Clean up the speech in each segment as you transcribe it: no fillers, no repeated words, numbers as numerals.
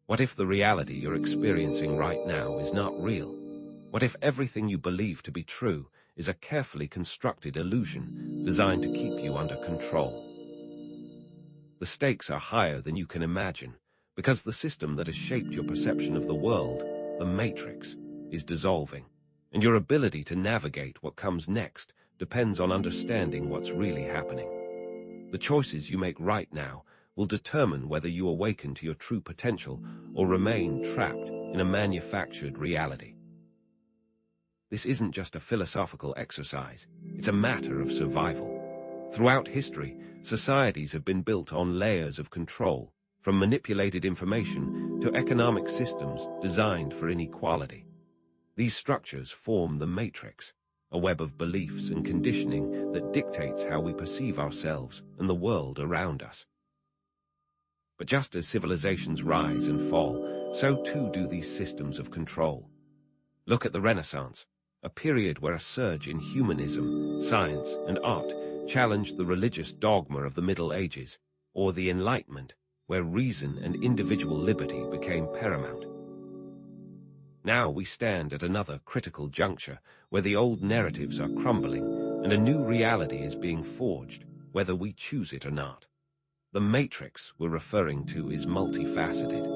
What if the reality you're experiencing right now is not real? What if everything you believe to be true is a carefully constructed illusion designed to keep you under control? The stakes are higher than you can imagine, because the system that has shaped your perception of the world, the Matrix, is dissolving, and your ability to navigate what comes next depends on understanding what's really happening. The choices you make right now will determine whether you awaken to your true potential or remain trapped in a manufactured reality. This isn't just a philosophical exercise, it's a matter of survival. Throughout history, societies have been built on layers of control, from manipulated information to economic systems designed for inequality. These structures form the Matrix, a web of beliefs and conditioning that dictates how we perceive ourselves and the world around us. But just as civilizations rise and fall, so too do these systems of control. Look at the Renaissance, a period where a surge in humanism, science, and art challenged the religious dogma of the Middle Ages, or the Enlightenment, where reason and individual liberty became paramount. Now we stand at another critical juncture where the old narratives are crumbling and a new reality is being forged, whether we choose it or not. The Matrix we're referring to is multifaceted.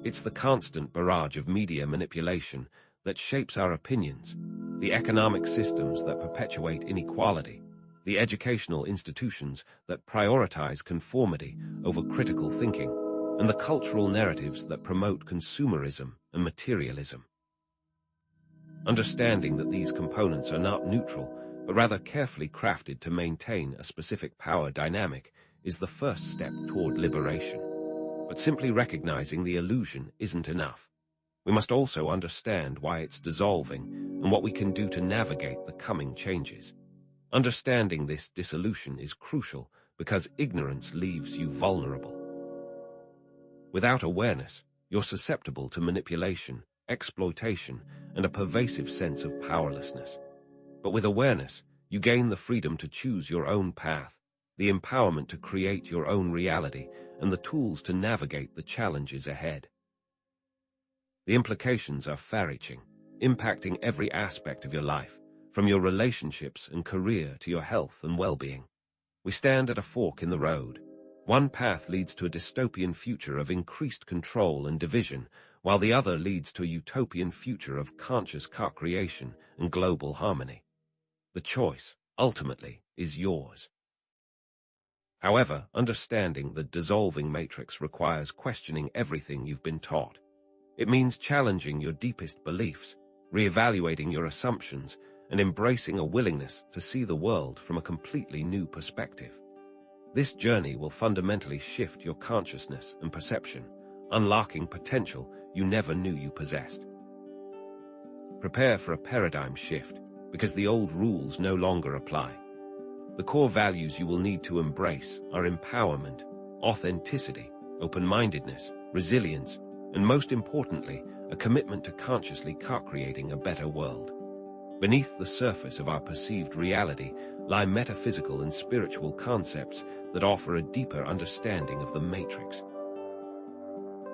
It's the constant barrage of media manipulation that shapes our opinions, the economic systems that perpetuate inequality, the educational institutions that prioritize conformity over critical thinking, and the cultural narratives that promote consumerism and materialism. Understanding that these components are not neutral, but rather carefully crafted to maintain a specific power dynamic, is the first step toward liberation. But simply recognizing the illusion isn't enough. We must also understand why it's dissolving and what we can do to navigate the coming changes. Understanding this dissolution is crucial because ignorance leaves you vulnerable. Without awareness, you're susceptible to manipulation, exploitation, and a pervasive sense of powerlessness. But with awareness, you gain the freedom to choose your own path, the empowerment to create your own reality, and the tools to navigate the challenges ahead. The implications are far-reaching, impacting every aspect of your life, from your relationships and career to your health and well-being. We stand at a fork in the road. One path leads to a dystopian future of increased control and division, while the other leads to a utopian future of conscious co-creation and global harmony. The choice, ultimately, is yours. However, understanding the dissolving matrix requires questioning everything you've been taught. It means challenging your deepest beliefs, reevaluating your assumptions, and embracing a willingness to see the world from a completely new perspective. This journey will fundamentally shift your consciousness and perception, unlocking potential you never knew you possessed. Prepare for a paradigm shift, because the old rules no longer apply. The core values you will need to embrace are empowerment, authenticity, open-mindedness, resilience, and most importantly, a commitment to consciously co-creating a better world. Beneath the surface of our perceived reality lie metaphysical and spiritual concepts that offer a deeper understanding of the matrix.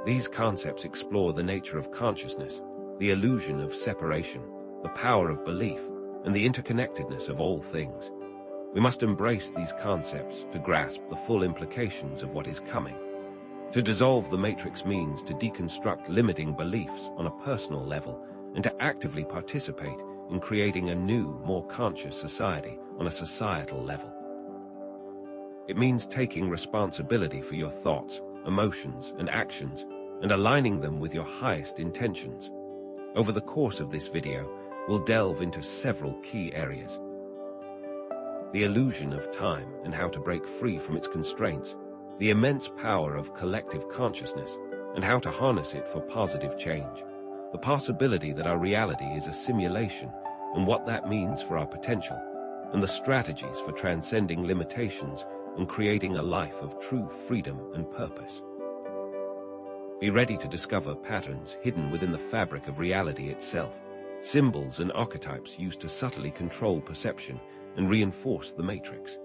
These concepts explore the nature of consciousness, the illusion of separation, the power of belief, and the interconnectedness of all things. We must embrace these concepts to grasp the full implications of what is coming. To dissolve the matrix means to deconstruct limiting beliefs on a personal level and to actively participate in creating a new, more conscious society on a societal level. It means taking responsibility for your thoughts, emotions, and actions, and aligning them with your highest intentions. Over the course of this video, we'll delve into several key areas: the illusion of time and how to break free from its constraints, the immense power of collective consciousness, and how to harness it for positive change, the possibility that our reality is a simulation and what that means for our potential, and the strategies for transcending limitations and creating a life of true freedom and purpose. Be ready to discover patterns hidden within the fabric of reality itself, symbols and archetypes used to subtly control perception and reinforce the matrix.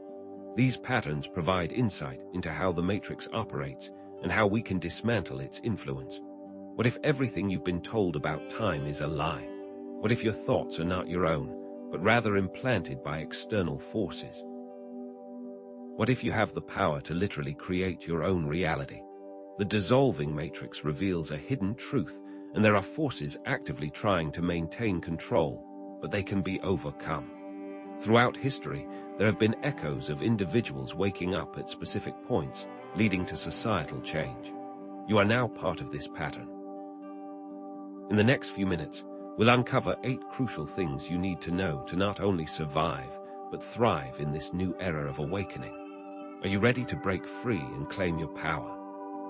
These patterns provide insight into how the matrix operates and how we can dismantle its influence. What if everything you've been told about time is a lie? What if your thoughts are not your own, but rather implanted by external forces? What if you have the power to literally create your own reality? The dissolving matrix reveals a hidden truth, and there are forces actively trying to maintain control, but they can be overcome. Throughout history, there have been echoes of individuals waking up at specific points, leading to societal change. You are now part of this pattern. In the next few minutes, we'll uncover 8 crucial things you need to know to not only survive, but thrive in this new era of awakening. Are you ready to break free and claim your power?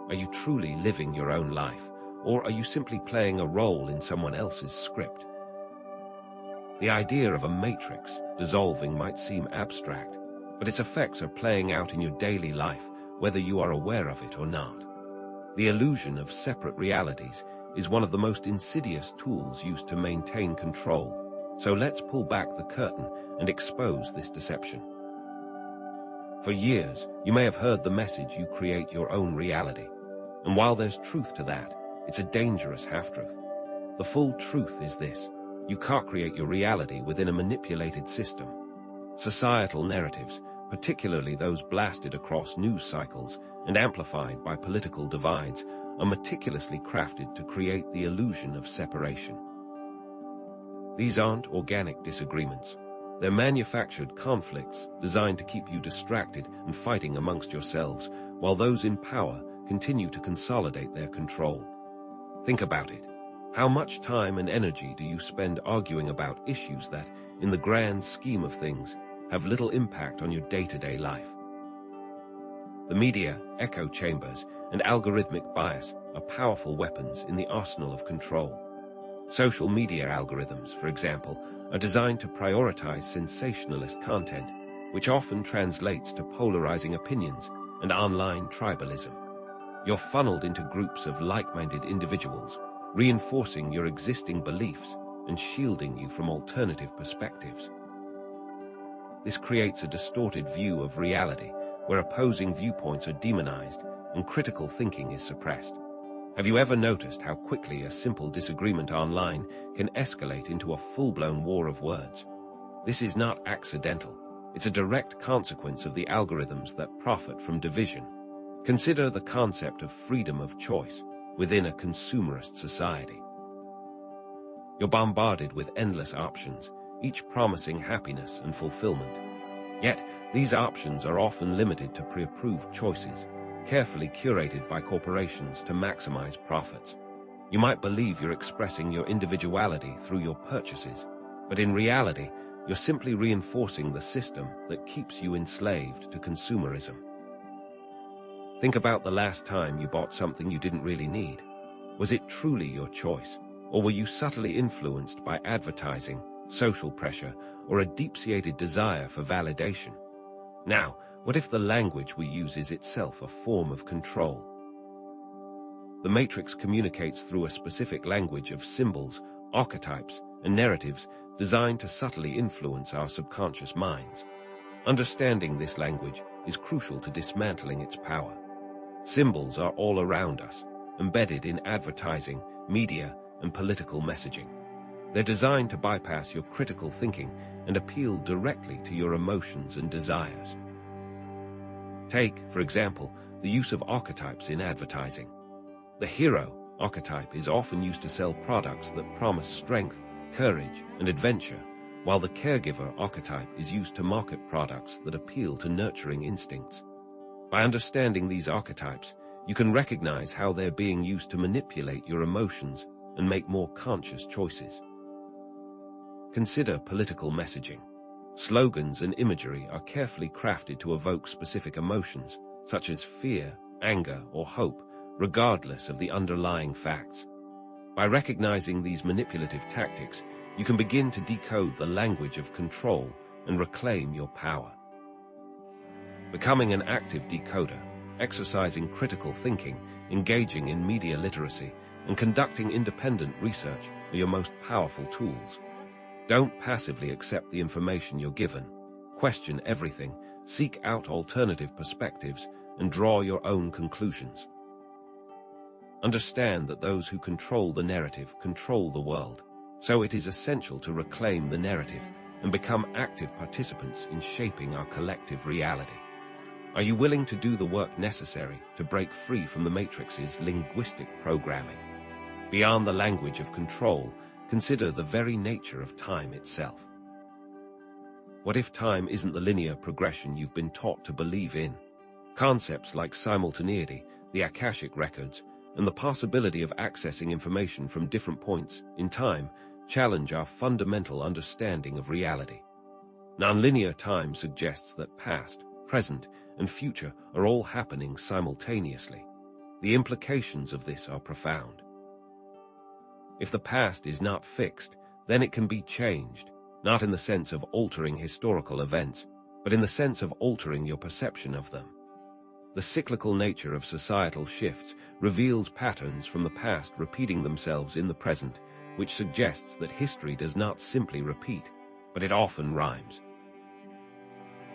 Are you truly living your own life, or are you simply playing a role in someone else's script? The idea of a matrix dissolving might seem abstract, but its effects are playing out in your daily life, whether you are aware of it or not. The illusion of separate realities is one of the most insidious tools used to maintain control, so let's pull back the curtain and expose this deception. For years, you may have heard the message you create your own reality, and while there's truth to that, it's a dangerous half-truth. The full truth is this: you can't create your reality within a manipulated system. Societal narratives, particularly those blasted across news cycles and amplified by political divides, are meticulously crafted to create the illusion of separation. These aren't organic disagreements. They're manufactured conflicts designed to keep you distracted and fighting amongst yourselves, while those in power continue to consolidate their control. Think about it. How much time and energy do you spend arguing about issues that, in the grand scheme of things, have little impact on your day-to-day life? The media, echo chambers, and algorithmic bias are powerful weapons in the arsenal of control. Social media algorithms, for example, are designed to prioritize sensationalist content, which often translates to polarizing opinions and online tribalism. You're funneled into groups of like-minded individuals, reinforcing your existing beliefs and shielding you from alternative perspectives. This creates a distorted view of reality, where opposing viewpoints are demonized and critical thinking is suppressed. Have you ever noticed how quickly a simple disagreement online can escalate into a full-blown war of words? This is not accidental. It's a direct consequence of the algorithms that profit from division. Consider the concept of freedom of choice within a consumerist society. You're bombarded with endless options, each promising happiness and fulfillment. Yet, these options are often limited to pre-approved choices, carefully curated by corporations to maximize profits. You might believe you're expressing your individuality through your purchases, but in reality, you're simply reinforcing the system that keeps you enslaved to consumerism. Think about the last time you bought something you didn't really need. Was it truly your choice, or were you subtly influenced by advertising, social pressure, or a deep-seated desire for validation? Now, what if the language we use is itself a form of control? The matrix communicates through a specific language of symbols, archetypes, and narratives designed to subtly influence our subconscious minds. Understanding this language is crucial to dismantling its power. Symbols are all around us, embedded in advertising, media, and political messaging. They're designed to bypass your critical thinking and appeal directly to your emotions and desires. Take, for example, the use of archetypes in advertising. The hero archetype is often used to sell products that promise strength, courage, and adventure, while the caregiver archetype is used to market products that appeal to nurturing instincts. By understanding these archetypes, you can recognize how they're being used to manipulate your emotions and make more conscious choices. Consider political messaging. Slogans and imagery are carefully crafted to evoke specific emotions, such as fear, anger, or hope, regardless of the underlying facts. By recognizing these manipulative tactics, you can begin to decode the language of control and reclaim your power. Becoming an active decoder, exercising critical thinking, engaging in media literacy, and conducting independent research are your most powerful tools. Don't passively accept the information you're given. Question everything, seek out alternative perspectives, and draw your own conclusions. Understand that those who control the narrative control the world, so it is essential to reclaim the narrative and become active participants in shaping our collective reality. Are you willing to do the work necessary to break free from the Matrix's linguistic programming? Beyond the language of control, consider the very nature of time itself. What if time isn't the linear progression you've been taught to believe in? Concepts like simultaneity, the Akashic Records, and the possibility of accessing information from different points in time challenge our fundamental understanding of reality. Nonlinear time suggests that past, present, and future are all happening simultaneously. The implications of this are profound. If the past is not fixed, then it can be changed, not in the sense of altering historical events, but in the sense of altering your perception of them. The cyclical nature of societal shifts reveals patterns from the past repeating themselves in the present, which suggests that history does not simply repeat, but it often rhymes.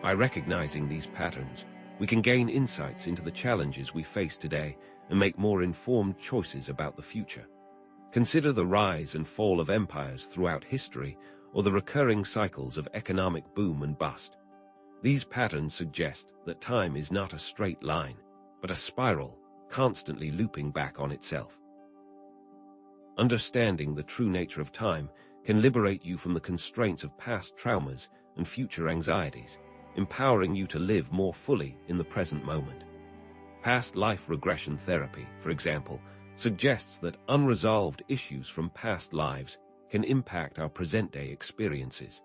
By recognizing these patterns, we can gain insights into the challenges we face today and make more informed choices about the future. Consider the rise and fall of empires throughout history, or the recurring cycles of economic boom and bust. These patterns suggest that time is not a straight line, but a spiral, constantly looping back on itself. Understanding the true nature of time can liberate you from the constraints of past traumas and future anxieties, empowering you to live more fully in the present moment. Past life regression therapy, for example, suggests that unresolved issues from past lives can impact our present-day experiences.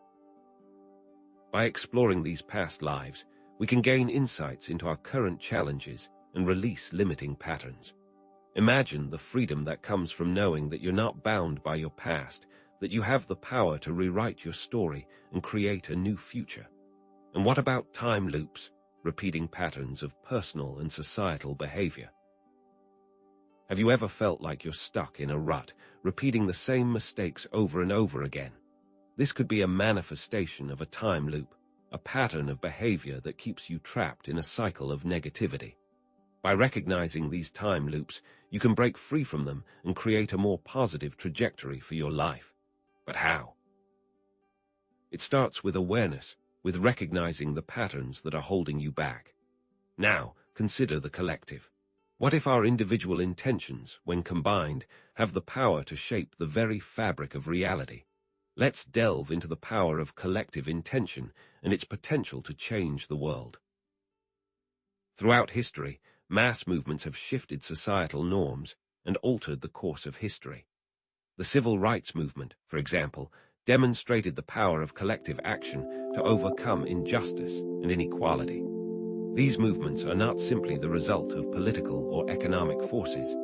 By exploring these past lives, we can gain insights into our current challenges and release limiting patterns. Imagine the freedom that comes from knowing that you're not bound by your past, that you have the power to rewrite your story and create a new future. And what about time loops, repeating patterns of personal and societal behavior? Have you ever felt like you're stuck in a rut, repeating the same mistakes over and over again? This could be a manifestation of a time loop, a pattern of behavior that keeps you trapped in a cycle of negativity. By recognizing these time loops, you can break free from them and create a more positive trajectory for your life. But how? It starts with awareness, with recognizing the patterns that are holding you back. Now, consider the collective. What if our individual intentions, when combined, have the power to shape the very fabric of reality? Let's delve into the power of collective intention and its potential to change the world. Throughout history, mass movements have shifted societal norms and altered the course of history. The civil rights movement, for example, demonstrated the power of collective action to overcome injustice and inequality. These movements are not simply the result of political or economic forces.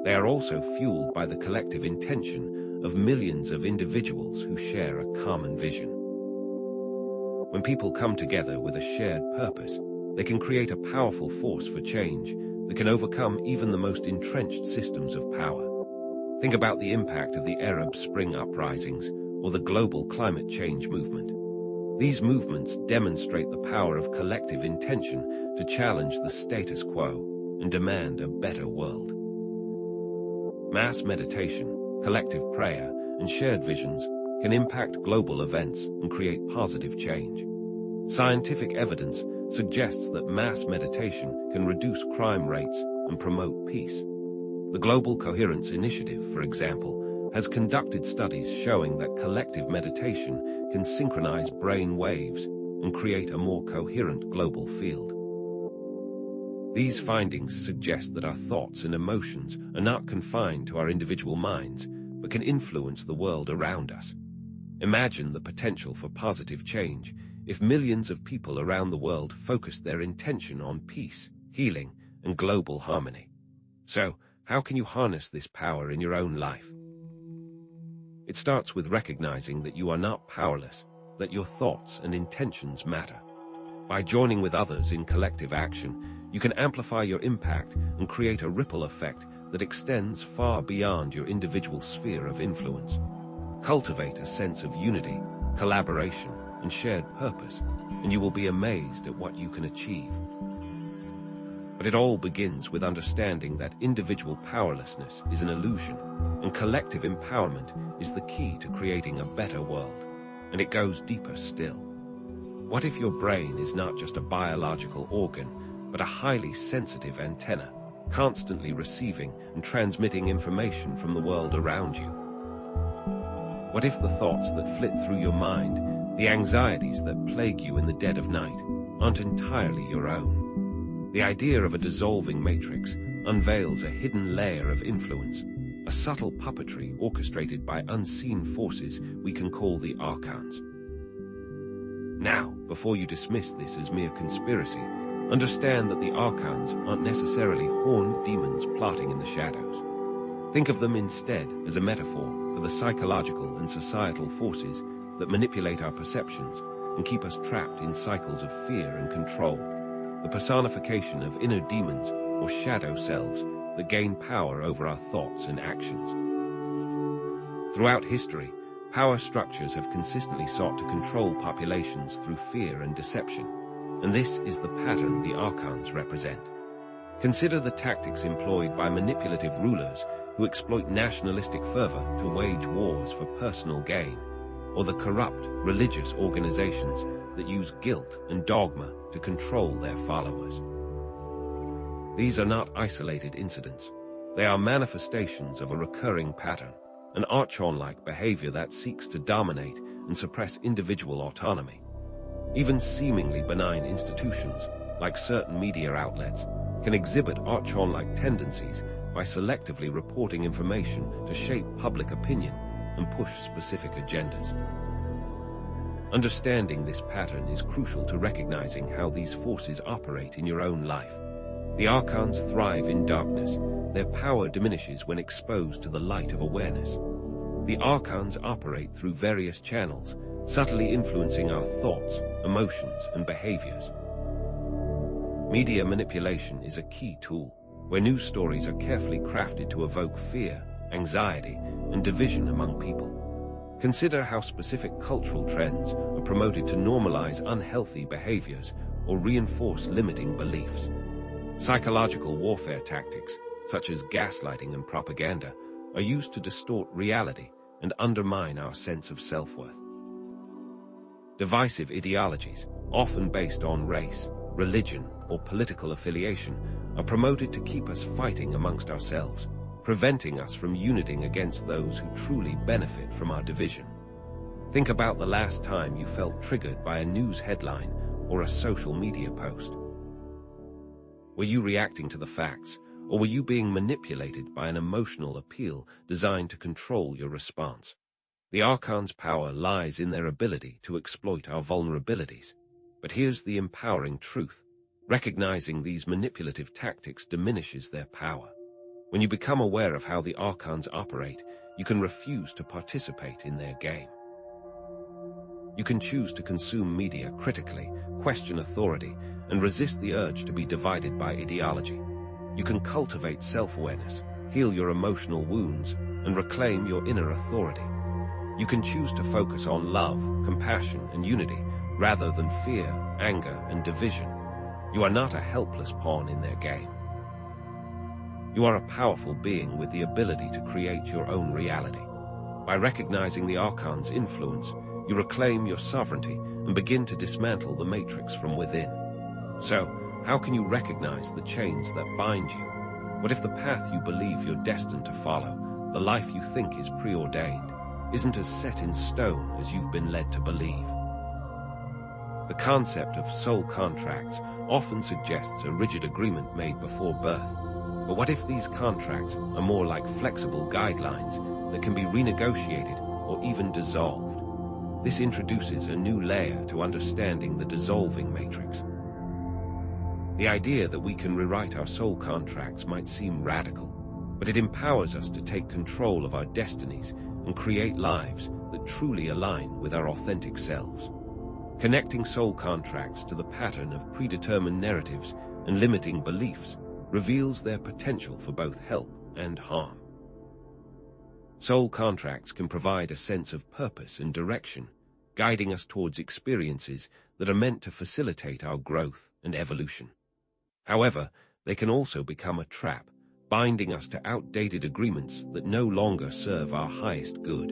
They are also fueled by the collective intention of millions of individuals who share a common vision. When people come together with a shared purpose, they can create a powerful force for change that can overcome even the most entrenched systems of power. Think about the impact of the Arab Spring uprisings or the global climate change movement. These movements demonstrate the power of collective intention to challenge the status quo and demand a better world. Mass meditation, collective prayer, and shared visions can impact global events and create positive change. Scientific evidence suggests that mass meditation can reduce crime rates and promote peace. The Global Coherence Initiative, for example, has conducted studies showing that collective meditation can synchronize brain waves and create a more coherent global field. These findings suggest that our thoughts and emotions are not confined to our individual minds, but can influence the world around us. Imagine the potential for positive change if millions of people around the world focused their intention on peace, healing, and global harmony. So, how can you harness this power in your own life? It starts with recognizing that you are not powerless, that your thoughts and intentions matter. By joining with others in collective action, you can amplify your impact and create a ripple effect that extends far beyond your individual sphere of influence. Cultivate a sense of unity, collaboration, and shared purpose, and you will be amazed at what you can achieve. But it all begins with understanding that individual powerlessness is an illusion, and collective empowerment is the key to creating a better world. And it goes deeper still. What if your brain is not just a biological organ, but a highly sensitive antenna, constantly receiving and transmitting information from the world around you? What if the thoughts that flit through your mind, the anxieties that plague you in the dead of night, aren't entirely your own? The idea of a dissolving matrix unveils a hidden layer of influence, a subtle puppetry orchestrated by unseen forces we can call the archons. Now, before you dismiss this as mere conspiracy, understand that the archons aren't necessarily horned demons plotting in the shadows. Think of them instead as a metaphor for the psychological and societal forces that manipulate our perceptions and keep us trapped in cycles of fear and control, the personification of inner demons or shadow selves that gain power over our thoughts and actions. Throughout history, power structures have consistently sought to control populations through fear and deception, and this is the pattern the archons represent. Consider the tactics employed by manipulative rulers who exploit nationalistic fervor to wage wars for personal gain, or the corrupt religious organizations that use guilt and dogma to control their followers. These are not isolated incidents. They are manifestations of a recurring pattern, an archon-like behavior that seeks to dominate and suppress individual autonomy. Even seemingly benign institutions, like certain media outlets, can exhibit archon-like tendencies by selectively reporting information to shape public opinion and push specific agendas. Understanding this pattern is crucial to recognizing how these forces operate in your own life. The archons thrive in darkness. Their power diminishes when exposed to the light of awareness. The archons operate through various channels, subtly influencing our thoughts, emotions, and behaviors. Media manipulation is a key tool, where news stories are carefully crafted to evoke fear, anxiety, and division among people. Consider how specific cultural trends are promoted to normalize unhealthy behaviors or reinforce limiting beliefs. Psychological warfare tactics, such as gaslighting and propaganda, are used to distort reality and undermine our sense of self-worth. Divisive ideologies, often based on race, religion, or political affiliation, are promoted to keep us fighting amongst ourselves, preventing us from uniting against those who truly benefit from our division. Think about the last time you felt triggered by a news headline or a social media post. Were you reacting to the facts, or were you being manipulated by an emotional appeal designed to control your response? The archons' power lies in their ability to exploit our vulnerabilities. But here's the empowering truth. Recognizing these manipulative tactics diminishes their power. When you become aware of how the archons operate, you can refuse to participate in their game. You can choose to consume media critically, question authority, and resist the urge to be divided by ideology. You can cultivate self-awareness, heal your emotional wounds, and reclaim your inner authority. You can choose to focus on love, compassion, and unity, rather than fear, anger, and division. You are not a helpless pawn in their game. You are a powerful being with the ability to create your own reality. By recognizing the archon's influence, you reclaim your sovereignty and begin to dismantle the matrix from within. So, how can you recognize the chains that bind you? What if the path you believe you're destined to follow, the life you think is preordained, isn't as set in stone as you've been led to believe? The concept of soul contracts often suggests a rigid agreement made before birth. But what if these contracts are more like flexible guidelines that can be renegotiated or even dissolved? This introduces a new layer to understanding the dissolving matrix. The idea that we can rewrite our soul contracts might seem radical, but it empowers us to take control of our destinies and create lives that truly align with our authentic selves. Connecting soul contracts to the pattern of predetermined narratives and limiting beliefs reveals their potential for both help and harm. Soul contracts can provide a sense of purpose and direction, guiding us towards experiences that are meant to facilitate our growth and evolution. However, they can also become a trap, binding us to outdated agreements that no longer serve our highest good.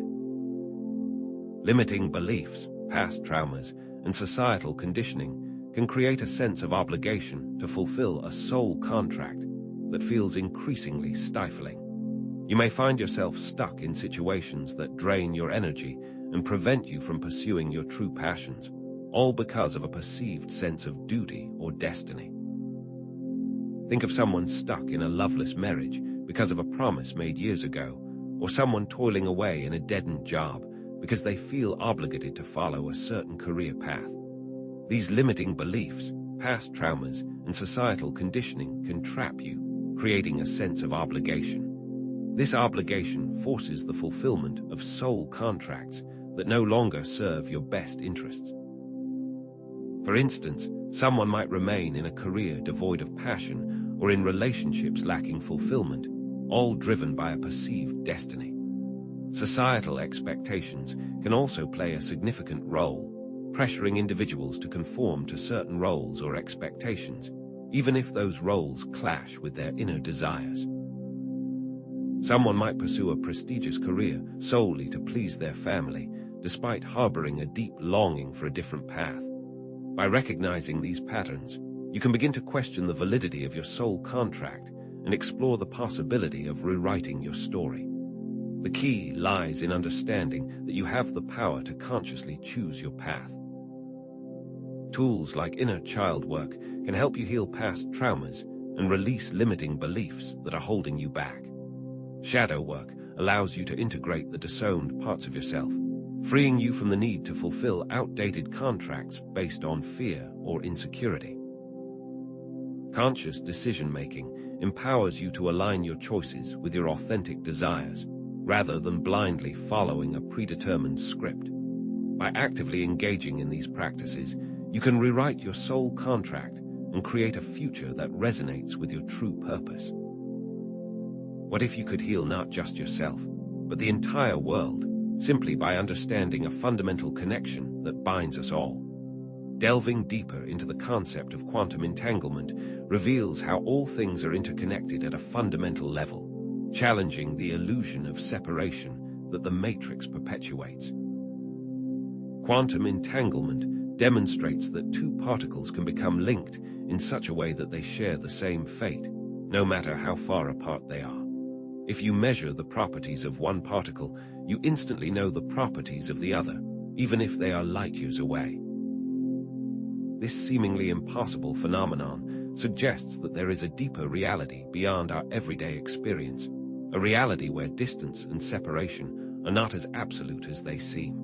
Limiting beliefs, past traumas, and societal conditioning can create a sense of obligation to fulfill a soul contract that feels increasingly stifling. You may find yourself stuck in situations that drain your energy and prevent you from pursuing your true passions, all because of a perceived sense of duty or destiny. Think of someone stuck in a loveless marriage because of a promise made years ago, or someone toiling away in a dead-end job because they feel obligated to follow a certain career path. These limiting beliefs, past traumas, and societal conditioning can trap you, creating a sense of obligation. This obligation forces the fulfillment of soul contracts that no longer serve your best interests. For instance, someone might remain in a career devoid of passion or in relationships lacking fulfillment, all driven by a perceived destiny. Societal expectations can also play a significant role, pressuring individuals to conform to certain roles or expectations, even if those roles clash with their inner desires. Someone might pursue a prestigious career solely to please their family, despite harboring a deep longing for a different path. By recognizing these patterns, you can begin to question the validity of your soul contract and explore the possibility of rewriting your story. The key lies in understanding that you have the power to consciously choose your path. Tools like inner child work can help you heal past traumas and release limiting beliefs that are holding you back. Shadow work allows you to integrate the disowned parts of yourself, freeing you from the need to fulfill outdated contracts based on fear or insecurity. Conscious decision-making empowers you to align your choices with your authentic desires, rather than blindly following a predetermined script. By actively engaging in these practices, you can rewrite your soul contract and create a future that resonates with your true purpose. What if you could heal not just yourself, but the entire world, simply by understanding a fundamental connection that binds us all? Delving deeper into the concept of quantum entanglement reveals how all things are interconnected at a fundamental level, challenging the illusion of separation that the Matrix perpetuates. Quantum entanglement demonstrates that two particles can become linked in such a way that they share the same fate, no matter how far apart they are. If you measure the properties of one particle, you instantly know the properties of the other, even if they are light years away. This seemingly impossible phenomenon suggests that there is a deeper reality beyond our everyday experience, a reality where distance and separation are not as absolute as they seem.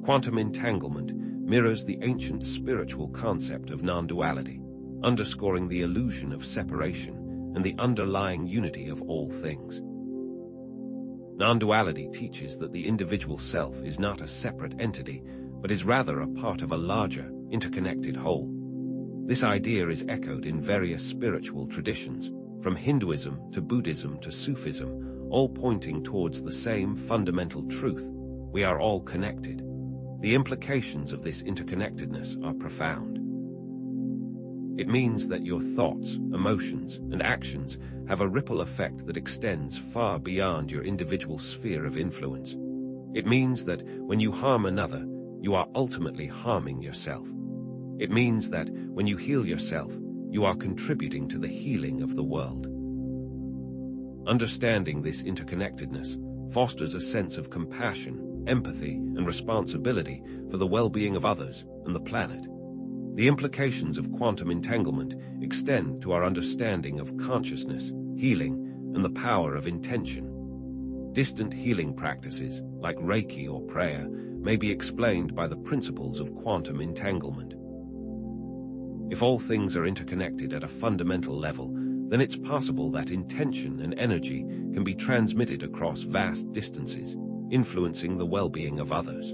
Quantum entanglement mirrors the ancient spiritual concept of non-duality, underscoring the illusion of separation and the underlying unity of all things. Non-duality teaches that the individual self is not a separate entity, but is rather a part of a larger, interconnected whole. This idea is echoed in various spiritual traditions, from Hinduism to Buddhism to Sufism, all pointing towards the same fundamental truth: we are all connected. The implications of this interconnectedness are profound. It means that your thoughts, emotions, and actions have a ripple effect that extends far beyond your individual sphere of influence. It means that when you harm another, you are ultimately harming yourself. It means that when you heal yourself, you are contributing to the healing of the world. Understanding this interconnectedness fosters a sense of compassion, empathy, and responsibility for the well-being of others and the planet. The implications of quantum entanglement extend to our understanding of consciousness, healing, and the power of intention. Distant healing practices, like Reiki or prayer, may be explained by the principles of quantum entanglement. If all things are interconnected at a fundamental level, then it's possible that intention and energy can be transmitted across vast distances, influencing the well-being of others.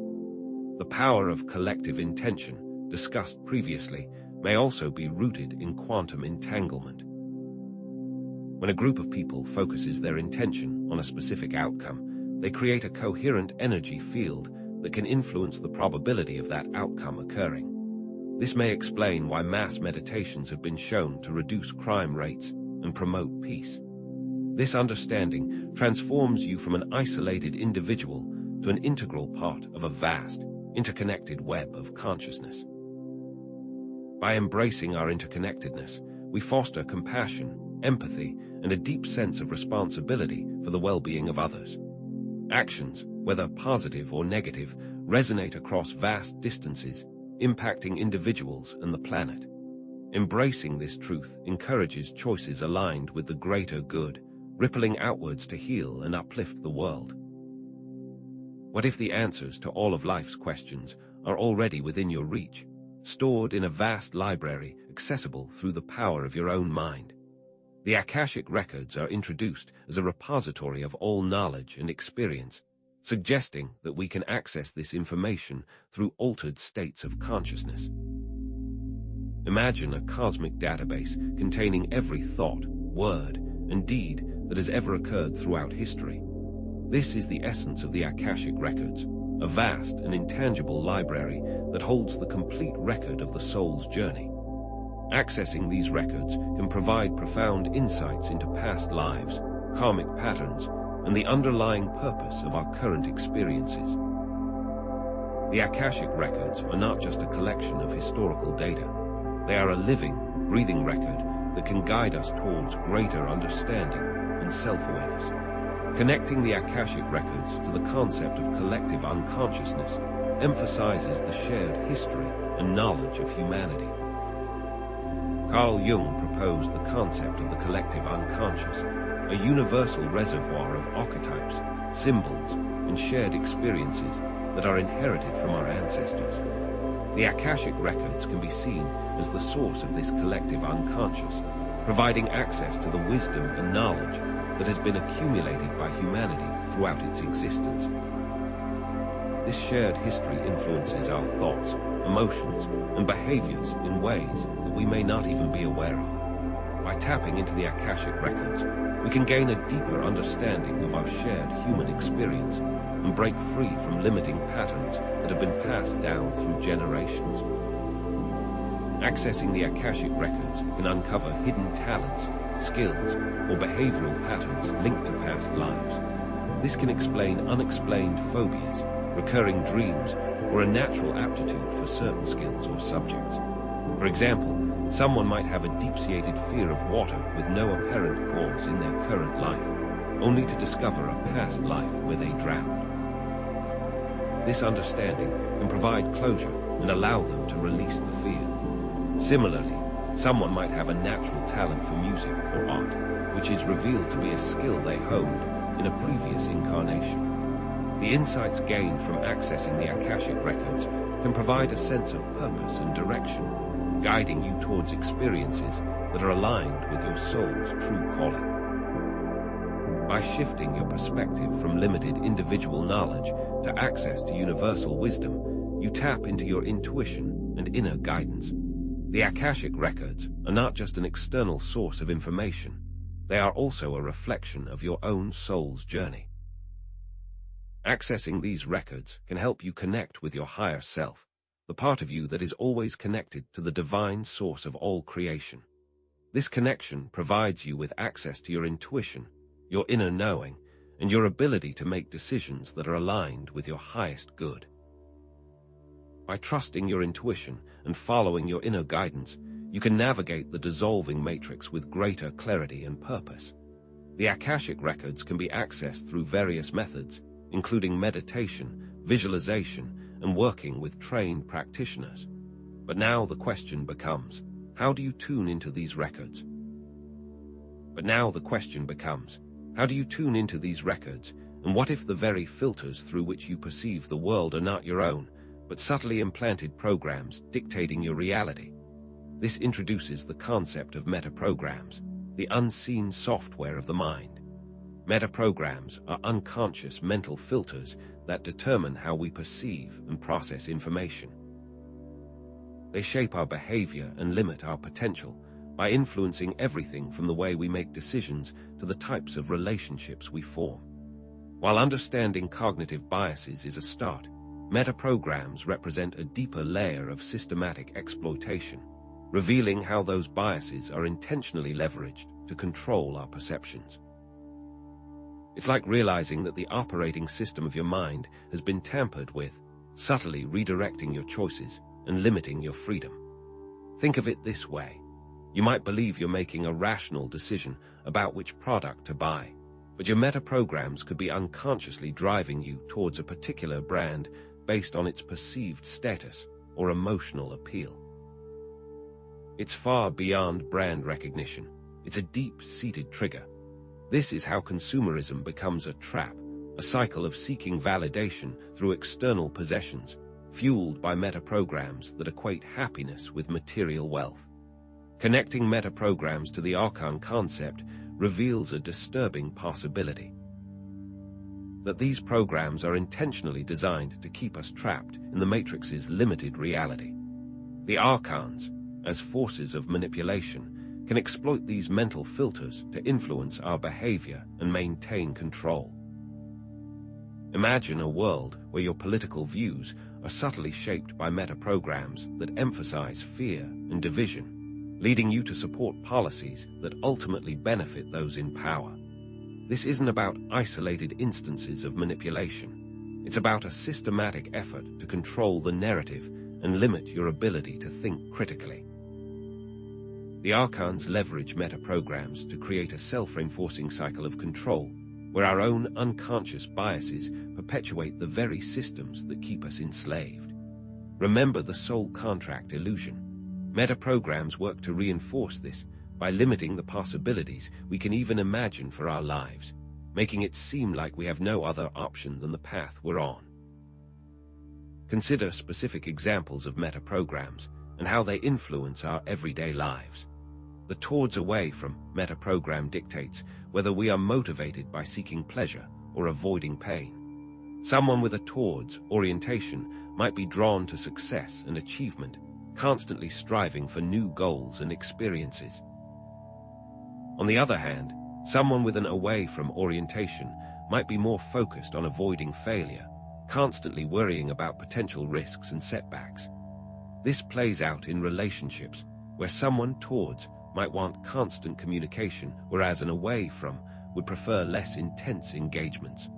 The power of collective intention, discussed previously, may also be rooted in quantum entanglement. When a group of people focuses their intention on a specific outcome, they create a coherent energy field that can influence the probability of that outcome occurring. This may explain why mass meditations have been shown to reduce crime rates and promote peace. This understanding transforms you from an isolated individual to an integral part of a vast, interconnected web of consciousness. By embracing our interconnectedness, we foster compassion, empathy, and a deep sense of responsibility for the well-being of others. Actions, whether positive or negative, resonate across vast distances, impacting individuals and the planet. Embracing this truth encourages choices aligned with the greater good, rippling outwards to heal and uplift the world. What if the answers to all of life's questions are already within your reach, stored in a vast library accessible through the power of your own mind? The Akashic Records are introduced as a repository of all knowledge and experience, suggesting that we can access this information through altered states of consciousness. Imagine a cosmic database containing every thought, word, and deed that has ever occurred throughout history. This is the essence of the Akashic Records, a vast and intangible library that holds the complete record of the soul's journey. Accessing these records can provide profound insights into past lives, karmic patterns, and the underlying purpose of our current experiences. The Akashic Records are not just a collection of historical data. They are a living, breathing record that can guide us towards greater understanding and self-awareness. Connecting the Akashic Records to the concept of collective unconsciousness emphasizes the shared history and knowledge of humanity. Carl Jung proposed the concept of the collective unconscious, a universal reservoir of archetypes, symbols, and shared experiences that are inherited from our ancestors. The Akashic Records can be seen as the source of this collective unconscious, providing access to the wisdom and knowledge that has been accumulated by humanity throughout its existence. This shared history influences our thoughts, emotions, and behaviors in ways that we may not even be aware of. By tapping into the Akashic Records, we can gain a deeper understanding of our shared human experience and break free from limiting patterns that have been passed down through generations. Accessing the Akashic Records can uncover hidden talents, skills, or behavioral patterns linked to past lives. This can explain unexplained phobias, recurring dreams, or a natural aptitude for certain skills or subjects. For example, someone might have a deep-seated fear of water with no apparent cause in their current life, only to discover a past life where they drowned. This understanding can provide closure and allow them to release the fear. Similarly, someone might have a natural talent for music or art, which is revealed to be a skill they honed in a previous incarnation. The insights gained from accessing the Akashic Records can provide a sense of purpose and direction, guiding you towards experiences that are aligned with your soul's true calling. By shifting your perspective from limited individual knowledge to access to universal wisdom, you tap into your intuition and inner guidance. The Akashic Records are not just an external source of information, they are also a reflection of your own soul's journey. Accessing these records can help you connect with your higher self, the part of you that is always connected to the divine source of all creation. This connection provides you with access to your intuition, your inner knowing, and your ability to make decisions that are aligned with your highest good. By trusting your intuition and following your inner guidance, you can navigate the dissolving matrix with greater clarity and purpose. The Akashic Records can be accessed through various methods, including meditation, visualization, and working with trained practitioners. But now the question becomes, how do you tune into these records? And what if the very filters through which you perceive the world are not your own, but subtly implanted programs dictating your reality? This introduces the concept of metaprograms, the unseen software of the mind. Metaprograms are unconscious mental filters that determine how we perceive and process information. They shape our behavior and limit our potential by influencing everything from the way we make decisions to the types of relationships we form. While understanding cognitive biases is a start, Metaprograms represent a deeper layer of systematic exploitation, revealing how those biases are intentionally leveraged to control our perceptions. It's like realizing that the operating system of your mind has been tampered with, subtly redirecting your choices and limiting your freedom. Think of it this way. You might believe you're making a rational decision about which product to buy, but your metaprograms could be unconsciously driving you towards a particular brand based on its perceived status or emotional appeal. It's far beyond brand recognition. It's a deep-seated trigger. This is how consumerism becomes a trap, a cycle of seeking validation through external possessions, fueled by metaprograms that equate happiness with material wealth. Connecting metaprograms to the Archon concept reveals a disturbing possibility. That these programs are intentionally designed to keep us trapped in the Matrix's limited reality. The Archons, as forces of manipulation, can exploit these mental filters to influence our behavior and maintain control. Imagine a world where your political views are subtly shaped by metaprograms that emphasize fear and division, leading you to support policies that ultimately benefit those in power. This isn't about isolated instances of manipulation. It's about a systematic effort to control the narrative and limit your ability to think critically. The Archons leverage metaprograms to create a self-reinforcing cycle of control, where our own unconscious biases perpetuate the very systems that keep us enslaved. Remember the soul contract illusion. Metaprograms work to reinforce this by limiting the possibilities we can even imagine for our lives, making it seem like we have no other option than the path we're on. Consider specific examples of metaprograms and how they influence our everyday lives. The towards away from metaprogram dictates whether we are motivated by seeking pleasure or avoiding pain. Someone with a towards orientation might be drawn to success and achievement, constantly striving for new goals and experiences. On the other hand, someone with an away from orientation might be more focused on avoiding failure, constantly worrying about potential risks and setbacks. This plays out in relationships, where someone towards might want constant communication, whereas an away from would prefer less intense engagements.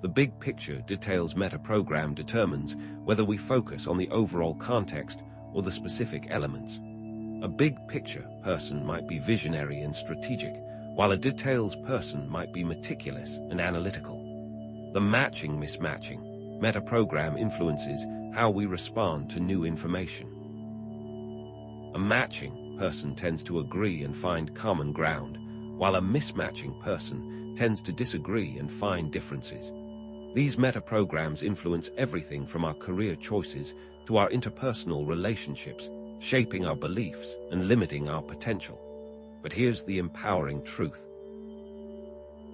The big picture details metaprogram determines whether we focus on the overall context or the specific elements. A big picture person might be visionary and strategic, while a details person might be meticulous and analytical. The matching-mismatching metaprogram influences how we respond to new information. A matching person tends to agree and find common ground, while a mismatching person tends to disagree and find differences. These metaprograms influence everything from our career choices to our interpersonal relationships, shaping our beliefs and limiting our potential. But here's the empowering truth.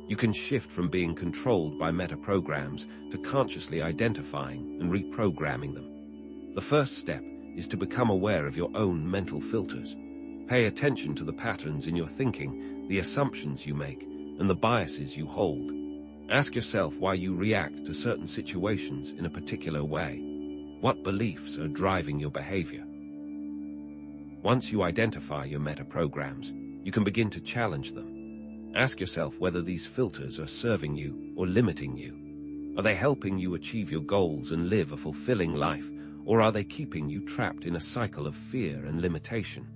You can shift from being controlled by metaprograms to consciously identifying and reprogramming them. The first step is to become aware of your own mental filters. Pay attention to the patterns in your thinking, the assumptions you make, and the biases you hold. Ask yourself why you react to certain situations in a particular way. What beliefs are driving your behavior? Once you identify your metaprograms, you can begin to challenge them. Ask yourself whether these filters are serving you or limiting you. Are they helping you achieve your goals and live a fulfilling life, or are they keeping you trapped in a cycle of fear and limitation?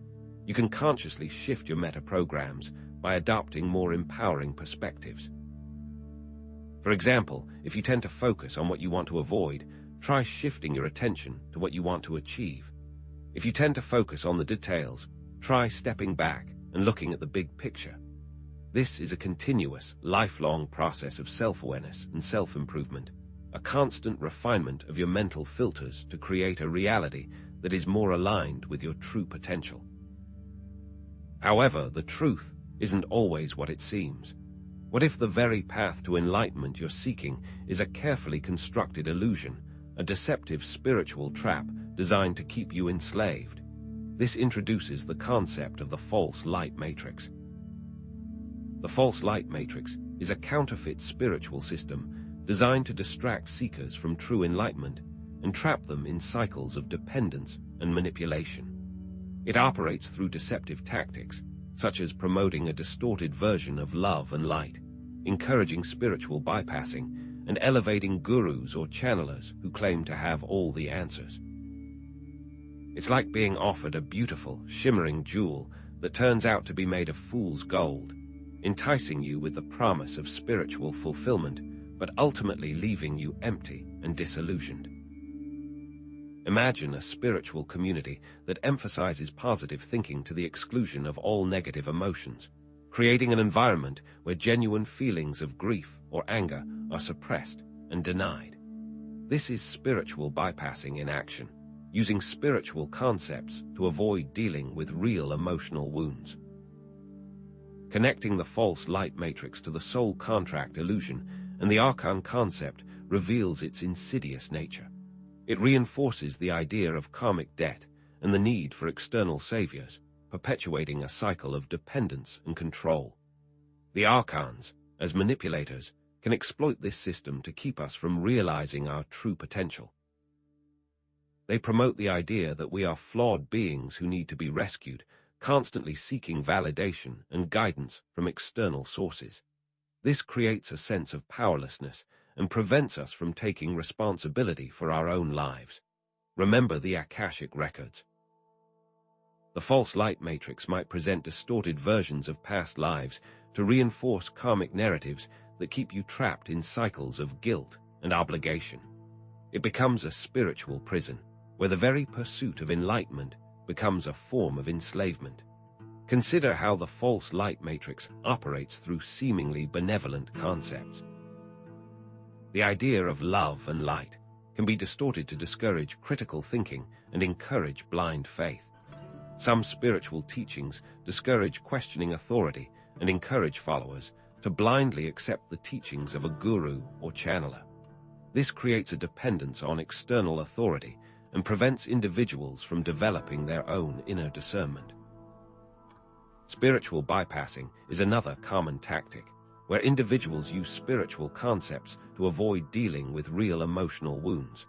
You can consciously shift your metaprograms by adopting more empowering perspectives. For example, if you tend to focus on what you want to avoid, try shifting your attention to what you want to achieve. If you tend to focus on the details, try stepping back and looking at the big picture. This is a continuous, lifelong process of self-awareness and self-improvement, a constant refinement of your mental filters to create a reality that is more aligned with your true potential. However, the truth isn't always what it seems. What if the very path to enlightenment you're seeking is a carefully constructed illusion, a deceptive spiritual trap designed to keep you enslaved? This introduces the concept of the false light matrix. The false light matrix is a counterfeit spiritual system designed to distract seekers from true enlightenment and trap them in cycles of dependence and manipulation. It operates through deceptive tactics, such as promoting a distorted version of love and light, encouraging spiritual bypassing, and elevating gurus or channelers who claim to have all the answers. It's like being offered a beautiful, shimmering jewel that turns out to be made of fool's gold, enticing you with the promise of spiritual fulfillment, but ultimately leaving you empty and disillusioned. Imagine a spiritual community that emphasizes positive thinking to the exclusion of all negative emotions, creating an environment where genuine feelings of grief or anger are suppressed and denied. This is spiritual bypassing in action, using spiritual concepts to avoid dealing with real emotional wounds. Connecting the false light matrix to the soul contract illusion and the archon concept reveals its insidious nature. It reinforces the idea of karmic debt and the need for external saviors, perpetuating a cycle of dependence and control. The archons, as manipulators, can exploit this system to keep us from realizing our true potential. They promote the idea that we are flawed beings who need to be rescued, constantly seeking validation and guidance from external sources. This creates a sense of powerlessness and prevents us from taking responsibility for our own lives. Remember the Akashic Records. The false light matrix might present distorted versions of past lives to reinforce karmic narratives that keep you trapped in cycles of guilt and obligation. It becomes a spiritual prison, where the very pursuit of enlightenment becomes a form of enslavement. Consider how the false light matrix operates through seemingly benevolent concepts. The idea of love and light can be distorted to discourage critical thinking and encourage blind faith. Some spiritual teachings discourage questioning authority and encourage followers to blindly accept the teachings of a guru or channeler. This creates a dependence on external authority and prevents individuals from developing their own inner discernment. Spiritual bypassing is another common tactic, where individuals use spiritual concepts to avoid dealing with real emotional wounds.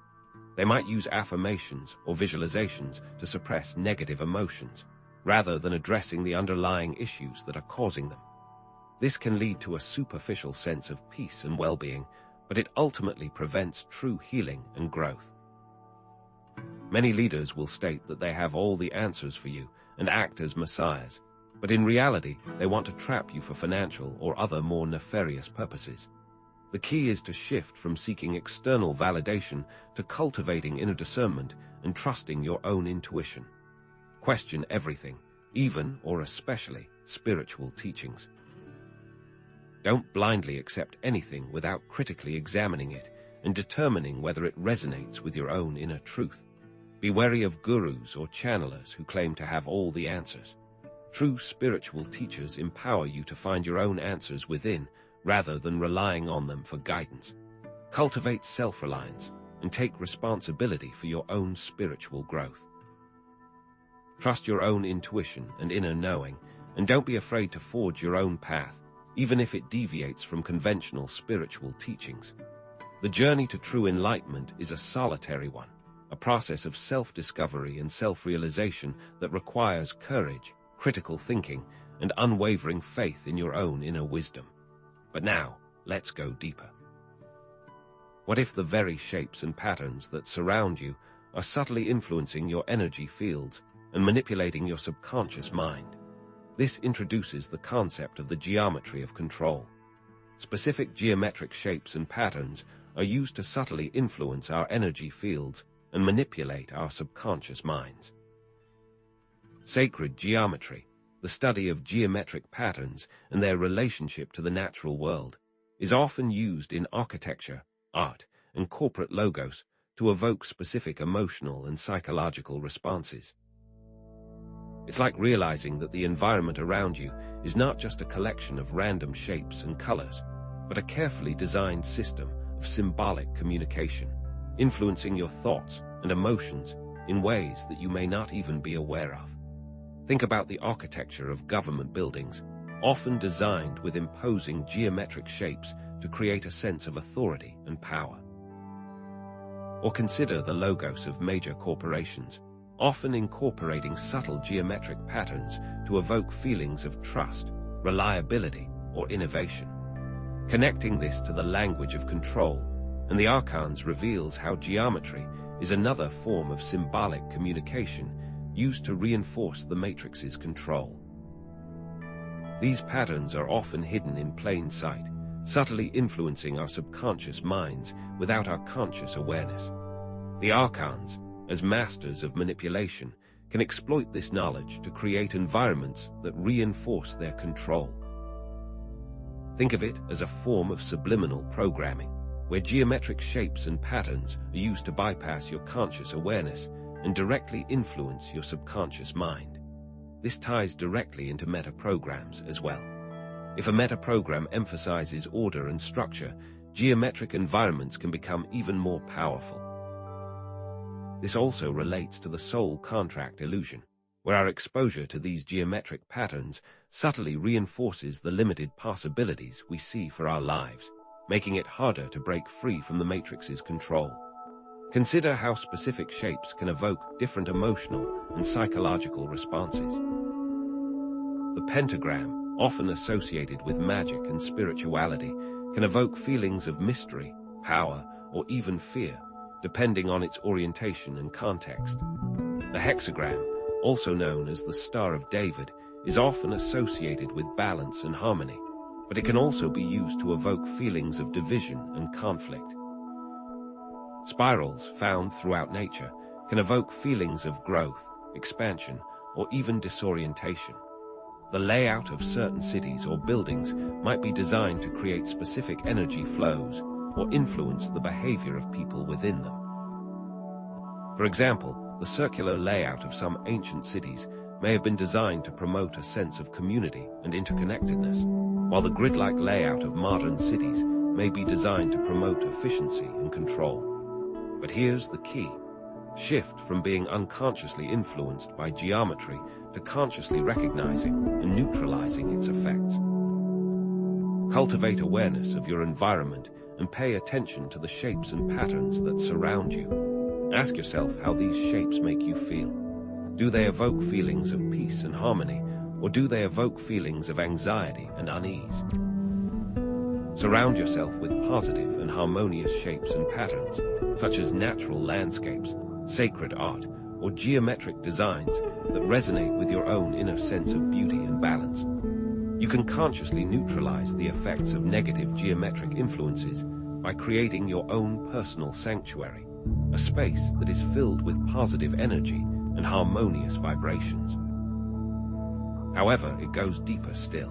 They might use affirmations or visualizations to suppress negative emotions, rather than addressing the underlying issues that are causing them. This can lead to a superficial sense of peace and well-being, but it ultimately prevents true healing and growth. Many leaders will state that they have all the answers for you and act as messiahs, but in reality, they want to trap you for financial or other more nefarious purposes. The key is to shift from seeking external validation to cultivating inner discernment and trusting your own intuition. Question everything, even or especially spiritual teachings. Don't blindly accept anything without critically examining it and determining whether it resonates with your own inner truth. Be wary of gurus or channelers who claim to have all the answers. True spiritual teachers empower you to find your own answers within, rather than relying on them for guidance. Cultivate self-reliance and take responsibility for your own spiritual growth. Trust your own intuition and inner knowing, and don't be afraid to forge your own path, even if it deviates from conventional spiritual teachings. The journey to true enlightenment is a solitary one, a process of self-discovery and self-realization that requires courage, critical thinking, and unwavering faith in your own inner wisdom. But now, let's go deeper. What if the very shapes and patterns that surround you are subtly influencing your energy fields and manipulating your subconscious mind? This introduces the concept of the geometry of control. Specific geometric shapes and patterns are used to subtly influence our energy fields and manipulate our subconscious minds. Sacred geometry, the study of geometric patterns and their relationship to the natural world, is often used in architecture, art, and corporate logos to evoke specific emotional and psychological responses. It's like realizing that the environment around you is not just a collection of random shapes and colors, but a carefully designed system of symbolic communication, influencing your thoughts and emotions in ways that you may not even be aware of. Think about the architecture of government buildings, often designed with imposing geometric shapes to create a sense of authority and power. Or consider the logos of major corporations, often incorporating subtle geometric patterns to evoke feelings of trust, reliability, or innovation. Connecting this to the language of control, and the archons reveals how geometry is another form of symbolic communication used to reinforce the matrix's control. These patterns are often hidden in plain sight, subtly influencing our subconscious minds without our conscious awareness. The archons, as masters of manipulation, can exploit this knowledge to create environments that reinforce their control. Think of it as a form of subliminal programming, where geometric shapes and patterns are used to bypass your conscious awareness and directly influence your subconscious mind. This ties directly into metaprograms as well. If a metaprogram emphasizes order and structure, geometric environments can become even more powerful. This also relates to the soul contract illusion, where our exposure to these geometric patterns subtly reinforces the limited possibilities we see for our lives, making it harder to break free from the matrix's control. Consider how specific shapes can evoke different emotional and psychological responses. The pentagram, often associated with magic and spirituality, can evoke feelings of mystery, power, or even fear, depending on its orientation and context. The hexagram, also known as the Star of David, is often associated with balance and harmony, but it can also be used to evoke feelings of division and conflict. Spirals, found throughout nature, can evoke feelings of growth, expansion, or even disorientation. The layout of certain cities or buildings might be designed to create specific energy flows or influence the behavior of people within them. For example, the circular layout of some ancient cities may have been designed to promote a sense of community and interconnectedness, while the grid-like layout of modern cities may be designed to promote efficiency and control. But here's the key: shift from being unconsciously influenced by geometry to consciously recognizing and neutralizing its effects. Cultivate awareness of your environment and pay attention to the shapes and patterns that surround you. Ask yourself how these shapes make you feel. Do they evoke feelings of peace and harmony, or do they evoke feelings of anxiety and unease? Surround yourself with positive and harmonious shapes and patterns, such as natural landscapes, sacred art, or geometric designs that resonate with your own inner sense of beauty and balance. You can consciously neutralize the effects of negative geometric influences by creating your own personal sanctuary, a space that is filled with positive energy and harmonious vibrations. However, it goes deeper still.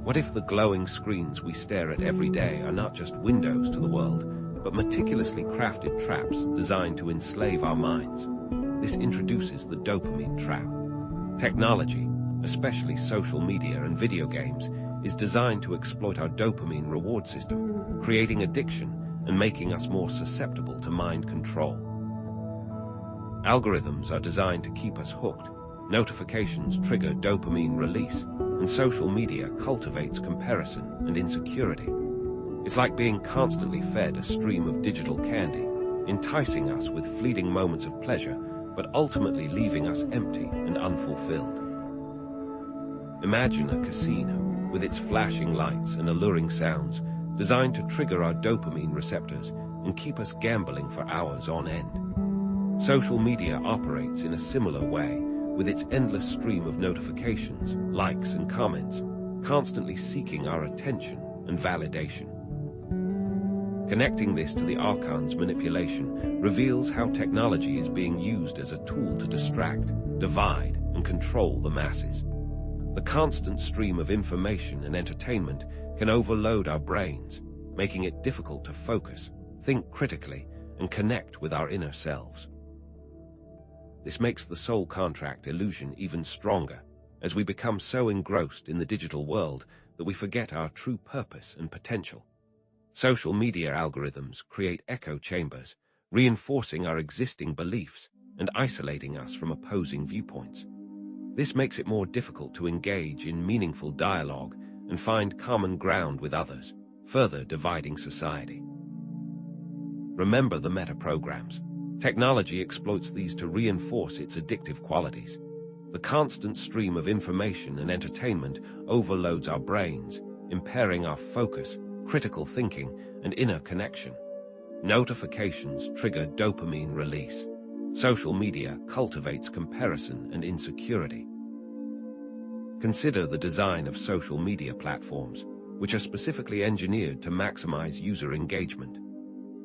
What if the glowing screens we stare at every day are not just windows to the world, but meticulously crafted traps designed to enslave our minds? This introduces the dopamine trap. Technology, especially social media and video games, is designed to exploit our dopamine reward system, creating addiction and making us more susceptible to mind control. Algorithms are designed to keep us hooked. Notifications trigger dopamine release, and social media cultivates comparison and insecurity. It's like being constantly fed a stream of digital candy, enticing us with fleeting moments of pleasure, but ultimately leaving us empty and unfulfilled. Imagine a casino with its flashing lights and alluring sounds, designed to trigger our dopamine receptors and keep us gambling for hours on end. Social media operates in a similar way, with its endless stream of notifications, likes, and comments, constantly seeking our attention and validation. Connecting this to the archon's manipulation reveals how technology is being used as a tool to distract, divide, and control the masses. The constant stream of information and entertainment can overload our brains, making it difficult to focus, think critically, and connect with our inner selves. This makes the soul contract illusion even stronger, as we become so engrossed in the digital world that we forget our true purpose and potential. Social media algorithms create echo chambers, reinforcing our existing beliefs and isolating us from opposing viewpoints. This makes it more difficult to engage in meaningful dialogue and find common ground with others, further dividing society. Remember the meta-programs. Technology exploits these to reinforce its addictive qualities. The constant stream of information and entertainment overloads our brains, impairing our focus, critical thinking, and inner connection. Notifications trigger dopamine release. Social media cultivates comparison and insecurity. Consider the design of social media platforms, which are specifically engineered to maximize user engagement.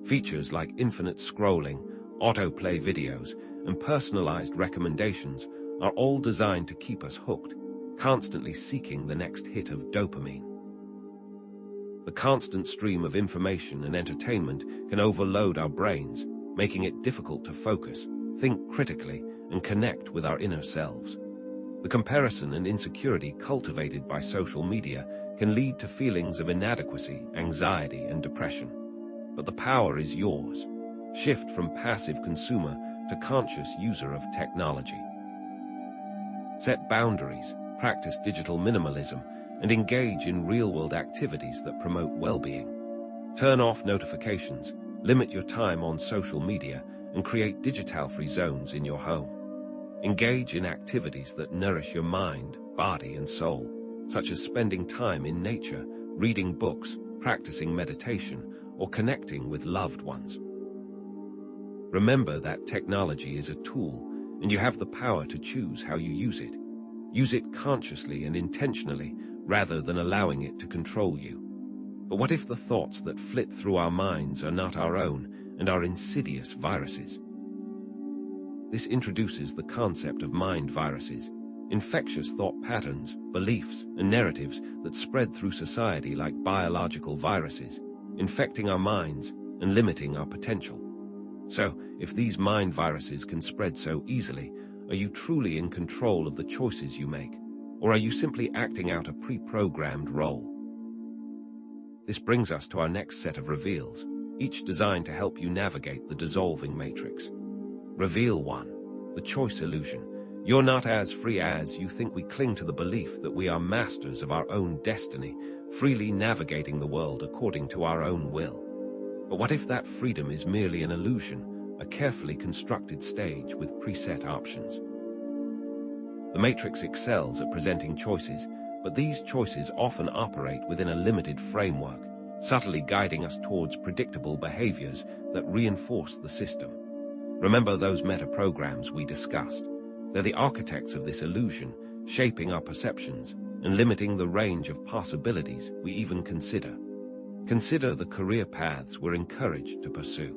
Features like infinite scrolling, autoplay videos, and personalized recommendations are all designed to keep us hooked, constantly seeking the next hit of dopamine. The constant stream of information and entertainment can overload our brains, making it difficult to focus, think critically, and connect with our inner selves. The comparison and insecurity cultivated by social media can lead to feelings of inadequacy, anxiety, and depression. But the power is yours. Shift from passive consumer to conscious user of technology. Set boundaries, practice digital minimalism, and engage in real-world activities that promote well-being. Turn off notifications, limit your time on social media, and create digital-free zones in your home. Engage in activities that nourish your mind, body, and soul, such as spending time in nature, reading books, practicing meditation, or connecting with loved ones. Remember that technology is a tool, and you have the power to choose how you use it. Use it consciously and intentionally, rather than allowing it to control you. But what if the thoughts that flit through our minds are not our own and are insidious viruses? This introduces the concept of mind viruses, infectious thought patterns, beliefs, and narratives that spread through society like biological viruses, infecting our minds and limiting our potential. So, if these mind viruses can spread so easily, are you truly in control of the choices you make? Or are you simply acting out a pre-programmed role? This brings us to our next set of reveals, each designed to help you navigate the dissolving matrix. Reveal 1. The choice illusion. You're not as free as you think. We cling to the belief that we are masters of our own destiny, freely navigating the world according to our own will. But what if that freedom is merely an illusion, a carefully constructed stage with preset options? The Matrix excels at presenting choices, but these choices often operate within a limited framework, subtly guiding us towards predictable behaviors that reinforce the system. Remember those meta-programs we discussed? They're the architects of this illusion, shaping our perceptions and limiting the range of possibilities we even consider. Consider the career paths we're encouraged to pursue.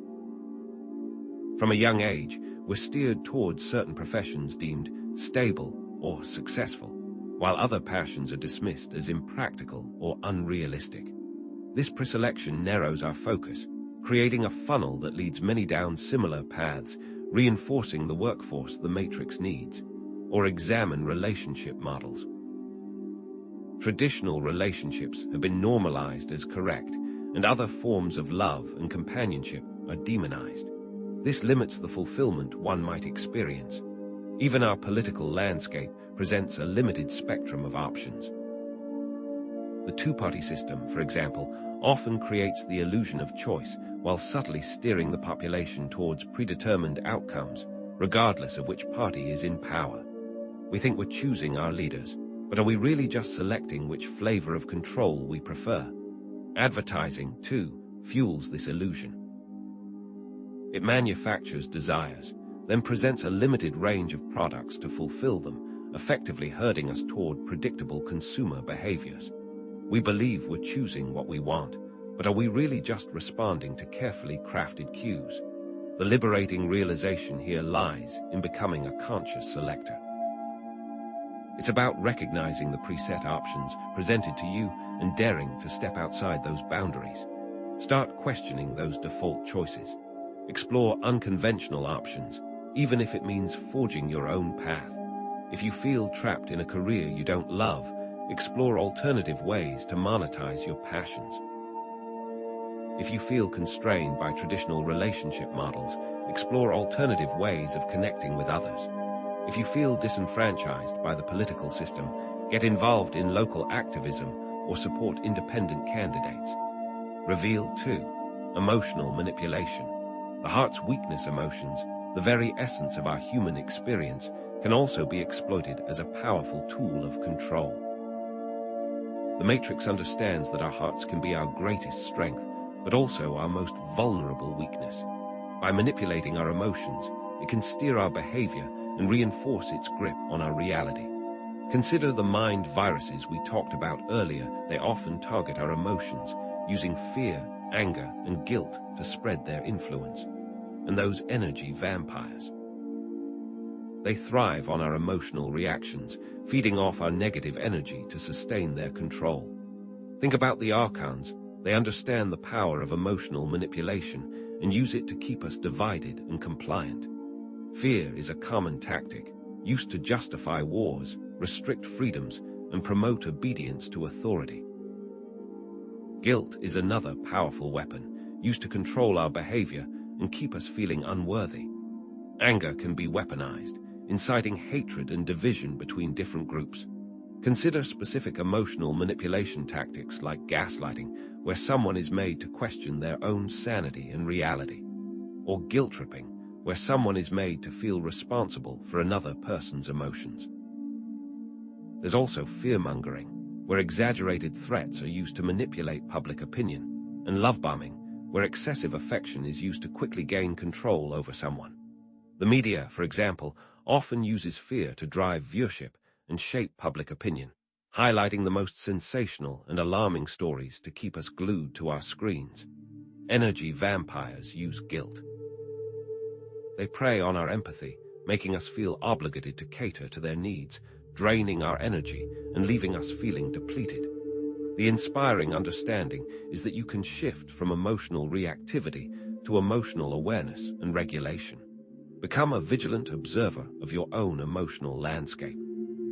From a young age, we're steered towards certain professions deemed stable or successful, while other passions are dismissed as impractical or unrealistic. This preselection narrows our focus, creating a funnel that leads many down similar paths, reinforcing the workforce the Matrix needs. Or examine relationship models. Traditional relationships have been normalized as correct, and other forms of love and companionship are demonized. This limits the fulfillment one might experience. Even our political landscape presents a limited spectrum of options. The two-party system, for example, often creates the illusion of choice while subtly steering the population towards predetermined outcomes, regardless of which party is in power. We think we're choosing our leaders, but are we really just selecting which flavor of control we prefer? Advertising, too, fuels this illusion. It manufactures desires, then presents a limited range of products to fulfill them, effectively herding us toward predictable consumer behaviors. We believe we're choosing what we want, but are we really just responding to carefully crafted cues? The liberating realization here lies in becoming a conscious selector. It's about recognizing the preset options presented to you and daring to step outside those boundaries. Start questioning those default choices. Explore unconventional options, even if it means forging your own path. If you feel trapped in a career you don't love, explore alternative ways to monetize your passions. If you feel constrained by traditional relationship models, explore alternative ways of connecting with others. If you feel disenfranchised by the political system, get involved in local activism or support independent candidates. Reveal 2. Emotional manipulation. The heart's weakness emotions, the very essence of our human experience, can also be exploited as a powerful tool of control. The Matrix understands that our hearts can be our greatest strength, but also our most vulnerable weakness. By manipulating our emotions, it can steer our behavior and reinforce its grip on our reality. Consider the mind viruses we talked about earlier. They often target our emotions, using fear, anger, and guilt to spread their influence. And those energy vampires. They thrive on our emotional reactions, feeding off our negative energy to sustain their control. Think about the archons. They understand the power of emotional manipulation and use it to keep us divided and compliant. Fear is a common tactic, used to justify wars, restrict freedoms, and promote obedience to authority. Guilt is another powerful weapon, used to control our behavior and keep us feeling unworthy. Anger can be weaponized, inciting hatred and division between different groups. Consider specific emotional manipulation tactics like gaslighting, where someone is made to question their own sanity and reality, or guilt-tripping, where someone is made to feel responsible for another person's emotions. There's also fear-mongering, where exaggerated threats are used to manipulate public opinion, and love-bombing, where excessive affection is used to quickly gain control over someone. The media, for example, often uses fear to drive viewership and shape public opinion, highlighting the most sensational and alarming stories to keep us glued to our screens. Energy vampires use guilt. They prey on our empathy, making us feel obligated to cater to their needs, draining our energy and leaving us feeling depleted. The inspiring understanding is that you can shift from emotional reactivity to emotional awareness and regulation. Become a vigilant observer of your own emotional landscape.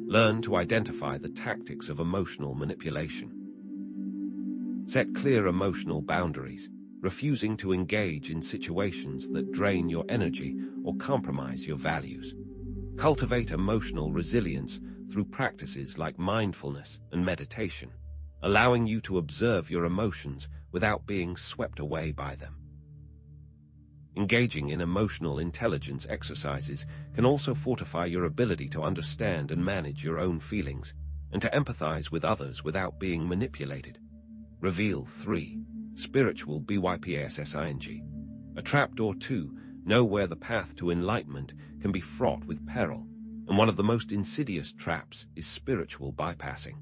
Learn to identify the tactics of emotional manipulation. Set clear emotional boundaries, refusing to engage in situations that drain your energy or compromise your values. Cultivate emotional resilience through practices like mindfulness and meditation, allowing you to observe your emotions without being swept away by them. Engaging in emotional intelligence exercises can also fortify your ability to understand and manage your own feelings, and to empathize with others without being manipulated. Reveal 3. Spiritual bypassing. A trapdoor 2. Know where the path to enlightenment can be fraught with peril, and one of the most insidious traps is spiritual bypassing.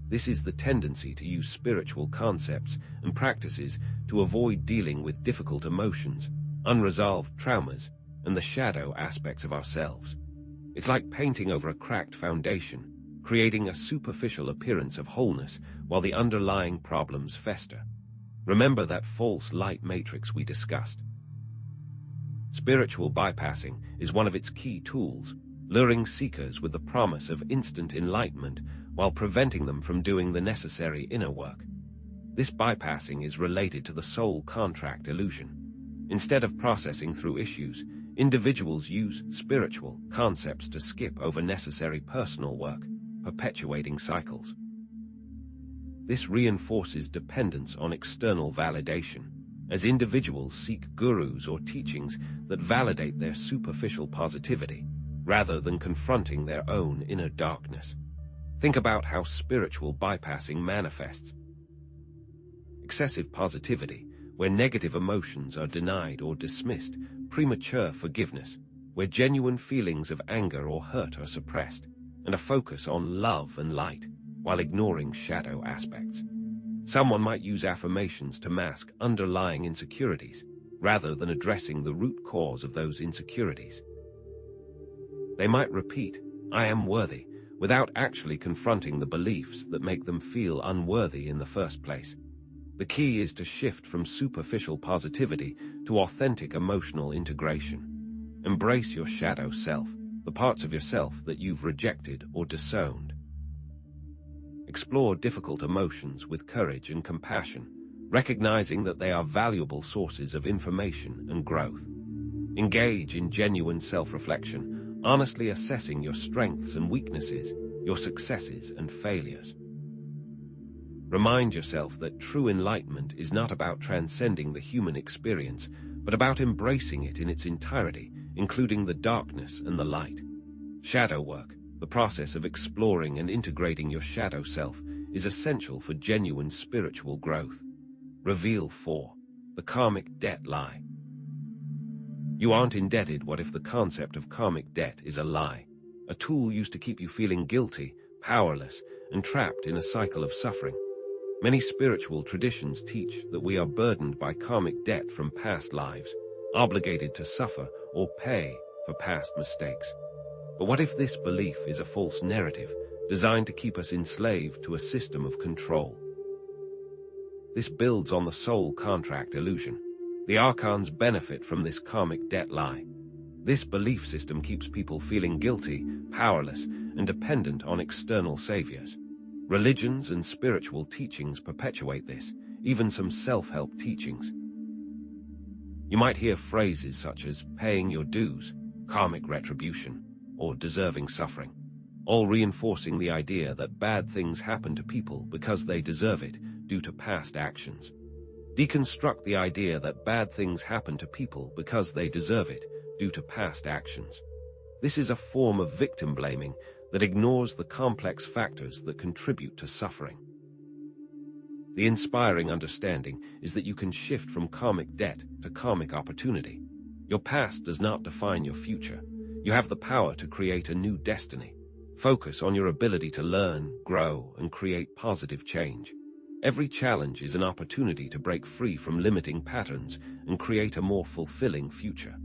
This is the tendency to use spiritual concepts and practices to avoid dealing with difficult emotions, unresolved traumas, and the shadow aspects of ourselves. It's like painting over a cracked foundation, creating a superficial appearance of wholeness while the underlying problems fester. Remember that false light matrix we discussed. Spiritual bypassing is one of its key tools, luring seekers with the promise of instant enlightenment while preventing them from doing the necessary inner work. This bypassing is related to the soul contract illusion. Instead of processing through issues, individuals use spiritual concepts to skip over necessary personal work, perpetuating cycles. This reinforces dependence on external validation, as individuals seek gurus or teachings that validate their superficial positivity, rather than confronting their own inner darkness. Think about how spiritual bypassing manifests. Excessive positivity, where negative emotions are denied or dismissed, premature forgiveness, where genuine feelings of anger or hurt are suppressed, and a focus on love and light, while ignoring shadow aspects. Someone might use affirmations to mask underlying insecurities, rather than addressing the root cause of those insecurities. They might repeat, "I am worthy," without actually confronting the beliefs that make them feel unworthy in the first place. The key is to shift from superficial positivity to authentic emotional integration. Embrace your shadow self, the parts of yourself that you've rejected or disowned. Explore difficult emotions with courage and compassion, recognizing that they are valuable sources of information and growth. Engage in genuine self-reflection, honestly assessing your strengths and weaknesses, your successes and failures. Remind yourself that true enlightenment is not about transcending the human experience, but about embracing it in its entirety, including the darkness and the light. Shadow work, the process of exploring and integrating your shadow self, is essential for genuine spiritual growth. Reveal 4. The karmic debt lie. You aren't indebted. What if the concept of karmic debt is a lie? A tool used to keep you feeling guilty, powerless, and trapped in a cycle of suffering. Many spiritual traditions teach that we are burdened by karmic debt from past lives, obligated to suffer or pay for past mistakes. But what if this belief is a false narrative, designed to keep us enslaved to a system of control? This builds on the soul contract illusion. The archons benefit from this karmic debt lie. This belief system keeps people feeling guilty, powerless, and dependent on external saviors. Religions and spiritual teachings perpetuate this, even some self-help teachings. You might hear phrases such as paying your dues, karmic retribution, or deserving suffering, all reinforcing the idea that bad things happen to people because they deserve it due to past actions. Deconstruct the idea that bad things happen to people because they deserve it due to past actions. This is a form of victim blaming that ignores the complex factors that contribute to suffering. The inspiring understanding is that you can shift from karmic debt to karmic opportunity. Your past does not define your future. You have the power to create a new destiny. Focus on your ability to learn, grow, and create positive change. Every challenge is an opportunity to break free from limiting patterns and create a more fulfilling future.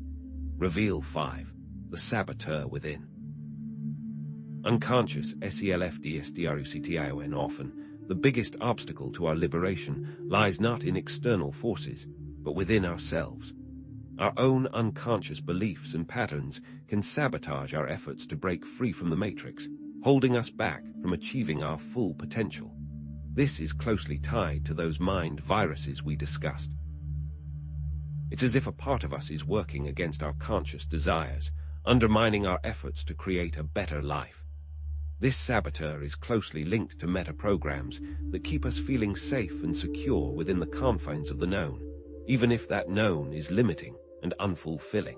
Reveal 5. The saboteur within. Unconscious SELFDSDRUCTION. Often, the biggest obstacle to our liberation lies not in external forces, but within ourselves. Our own unconscious beliefs and patterns can sabotage our efforts to break free from the matrix, holding us back from achieving our full potential. This is closely tied to those mind viruses we discussed. It's as if a part of us is working against our conscious desires, undermining our efforts to create a better life. This saboteur is closely linked to meta-programs that keep us feeling safe and secure within the confines of the known, even if that known is limiting and unfulfilling.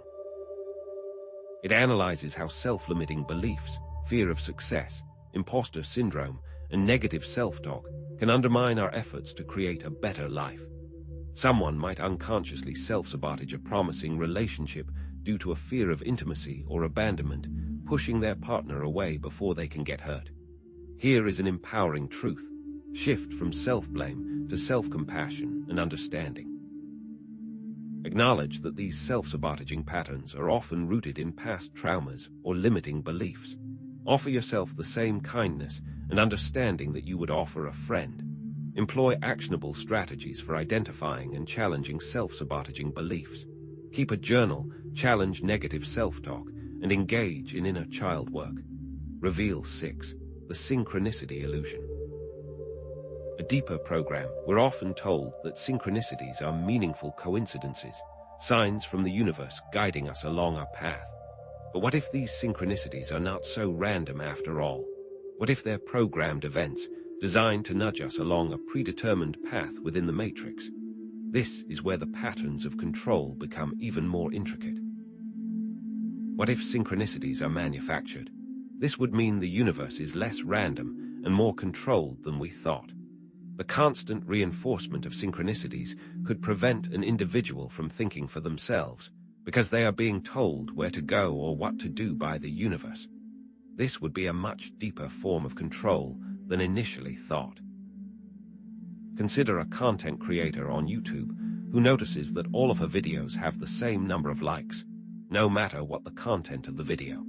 It analyzes how self-limiting beliefs, fear of success, imposter syndrome, and negative self-talk can undermine our efforts to create a better life. Someone might unconsciously self-sabotage a promising relationship due to a fear of intimacy or abandonment, pushing their partner away before they can get hurt. Here is an empowering truth. Shift from self-blame to self-compassion and understanding. Acknowledge that these self-sabotaging patterns are often rooted in past traumas or limiting beliefs. Offer yourself the same kindness and understanding that you would offer a friend. Employ actionable strategies for identifying and challenging self-sabotaging beliefs. Keep a journal, challenge negative self-talk, and engage in inner child work. Reveal 6. The synchronicity illusion. A deeper program, we're often told that synchronicities are meaningful coincidences, signs from the universe guiding us along our path. But what if these synchronicities are not so random after all? What if they're programmed events designed to nudge us along a predetermined path within the matrix? This is where the patterns of control become even more intricate. What if synchronicities are manufactured? This would mean the universe is less random and more controlled than we thought. The constant reinforcement of synchronicities could prevent an individual from thinking for themselves, because they are being told where to go or what to do by the universe. This would be a much deeper form of control than initially thought. Consider a content creator on YouTube who notices that all of her videos have the same number of likes, no matter what the content of the video.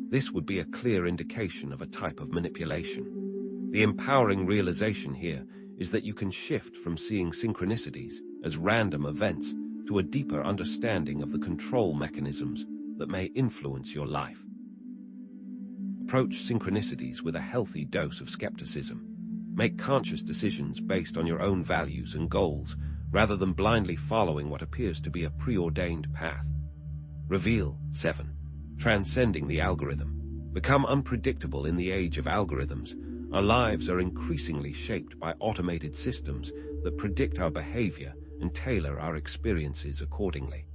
This would be a clear indication of a type of manipulation. The empowering realization here is that you can shift from seeing synchronicities as random events to a deeper understanding of the control mechanisms that may influence your life. Approach synchronicities with a healthy dose of skepticism. Make conscious decisions based on your own values and goals, rather than blindly following what appears to be a preordained path. Reveal 7. Transcending the algorithm. Become unpredictable in the age of algorithms. our lives are increasingly shaped by automated systems that predict our behavior and tailor our experiences accordingly.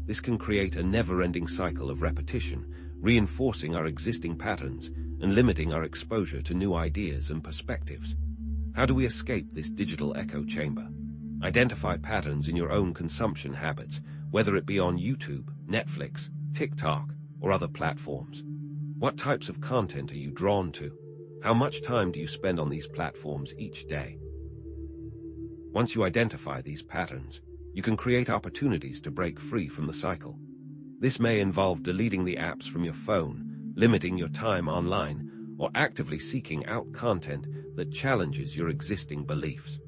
This can create a never-ending cycle of repetition, reinforcing our existing patterns and limiting our exposure to new ideas and perspectives. How do we escape this digital echo chamber? Identify patterns in your own consumption habits, whether it be on YouTube, Netflix, TikTok, or other platforms. What types of content are you drawn to? How much time do you spend on these platforms each day? Once you identify these patterns, you can create opportunities to break free from the cycle. This may involve deleting the apps from your phone, limiting your time online, or actively seeking out content that challenges your existing beliefs.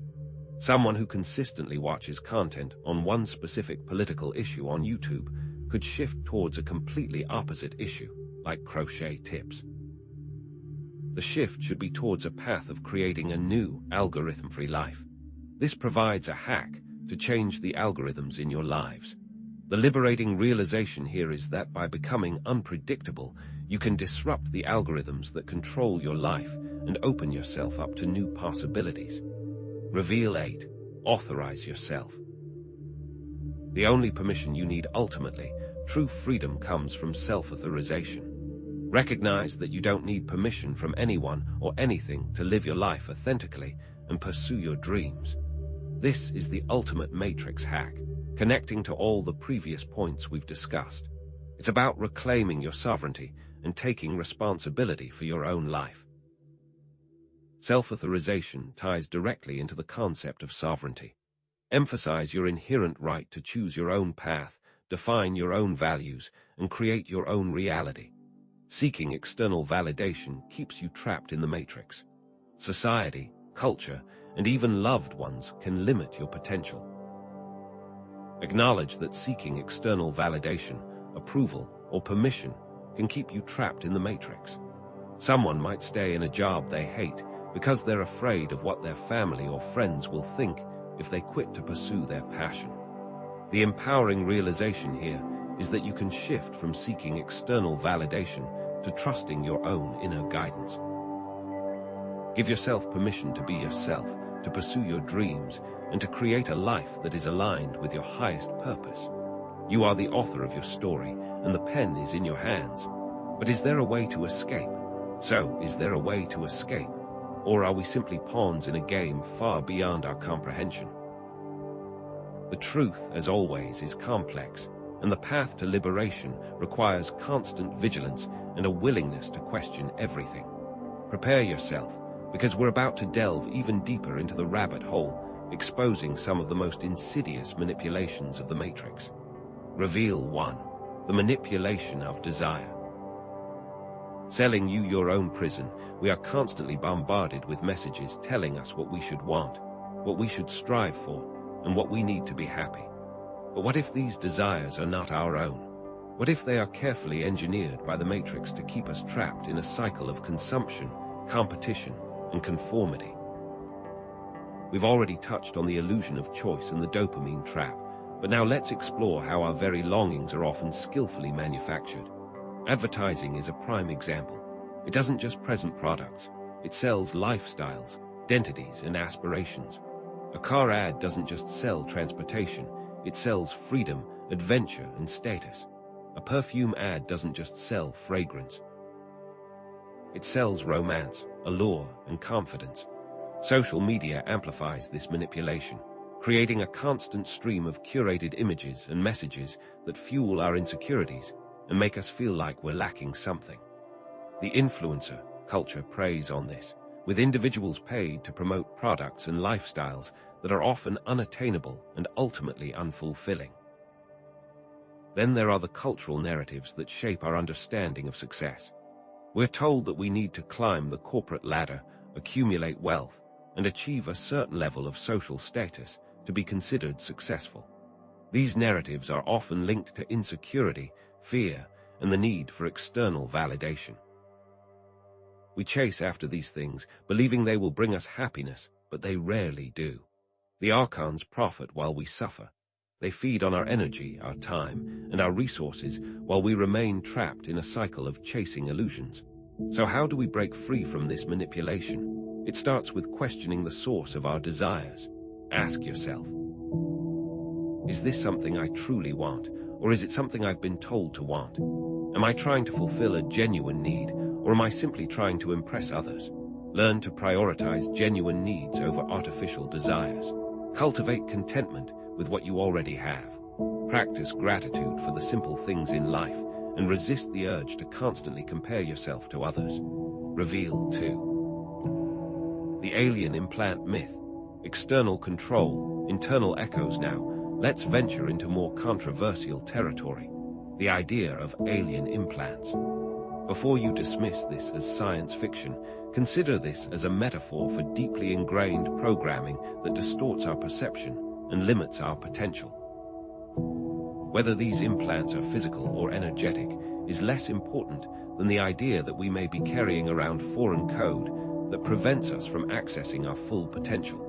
Someone who consistently watches content on one specific political issue on YouTube could shift towards a completely opposite issue, like crochet tips. The shift should be towards a path of creating a new, algorithm-free life. This provides a hack to change the algorithms in your lives. The liberating realization here is that by becoming unpredictable, you can disrupt the algorithms that control your life and open yourself up to new possibilities. Reveal 8. Authorize yourself. The only permission you need ultimately, true freedom, comes from self-authorization. Recognize that you don't need permission from anyone or anything to live your life authentically and pursue your dreams. This is the ultimate matrix hack, connecting to all the previous points we've discussed. It's about reclaiming your sovereignty and taking responsibility for your own life. Self-authorization ties directly into the concept of sovereignty. Emphasize your inherent right to choose your own path, define your own values, and create your own reality. Seeking external validation keeps you trapped in the matrix. Society, culture, and even loved ones can limit your potential. Acknowledge that seeking external validation, approval, or permission can keep you trapped in the matrix. Someone might stay in a job they hate because they're afraid of what their family or friends will think if they quit to pursue their passion. The empowering realization here is that you can shift from seeking external validation to trusting your own inner guidance. Give yourself permission to be yourself, to pursue your dreams, and to create a life that is aligned with your highest purpose. You are the author of your story, and the pen is in your hands. But is there a way to escape? So, is there a way to escape? Or are we simply pawns in a game far beyond our comprehension? The truth, as always, is complex, and the path to liberation requires constant vigilance and a willingness to question everything. Prepare yourself, because we're about to delve even deeper into the rabbit hole, exposing some of the most insidious manipulations of the Matrix. Reveal 1. The manipulation of desire. Selling you your own prison, we are constantly bombarded with messages telling us what we should want, what we should strive for, and what we need to be happy. But what if these desires are not our own? What if they are carefully engineered by the Matrix to keep us trapped in a cycle of consumption, competition, and conformity? We've already touched on the illusion of choice and the dopamine trap, but now let's explore how our very longings are often skillfully manufactured. Advertising is a prime example. It doesn't just present products, it sells lifestyles, identities, and aspirations. A car ad doesn't just sell transportation, it sells freedom, adventure, and status. A perfume ad doesn't just sell fragrance. It sells romance, allure, and confidence. Social media amplifies this manipulation, creating a constant stream of curated images and messages that fuel our insecurities and make us feel like we're lacking something. The influencer culture preys on this, with individuals paid to promote products and lifestyles that are often unattainable and ultimately unfulfilling. Then there are the cultural narratives that shape our understanding of success. We're told that we need to climb the corporate ladder, accumulate wealth, and achieve a certain level of social status to be considered successful. These narratives are often linked to insecurity, fear, and the need for external validation. We chase after these things, believing they will bring us happiness, but they rarely do. The archons profit while we suffer. They feed on our energy, our time, and our resources while we remain trapped in a cycle of chasing illusions. So how do we break free from this manipulation? It starts with questioning the source of our desires. Ask yourself, is this something I truly want, or is it something I've been told to want? Am I trying to fulfill a genuine need, or am I simply trying to impress others? Learn to prioritize genuine needs over artificial desires. Cultivate contentment with what you already have. Practice gratitude for the simple things in life and resist the urge to constantly compare yourself to others. Reveal 2. The alien implant myth. External control, internal echoes now. Let's venture into more controversial territory. The idea of alien implants. Before you dismiss this as science fiction, consider this as a metaphor for deeply ingrained programming that distorts our perception and limits our potential. Whether these implants are physical or energetic is less important than the idea that we may be carrying around foreign code that prevents us from accessing our full potential.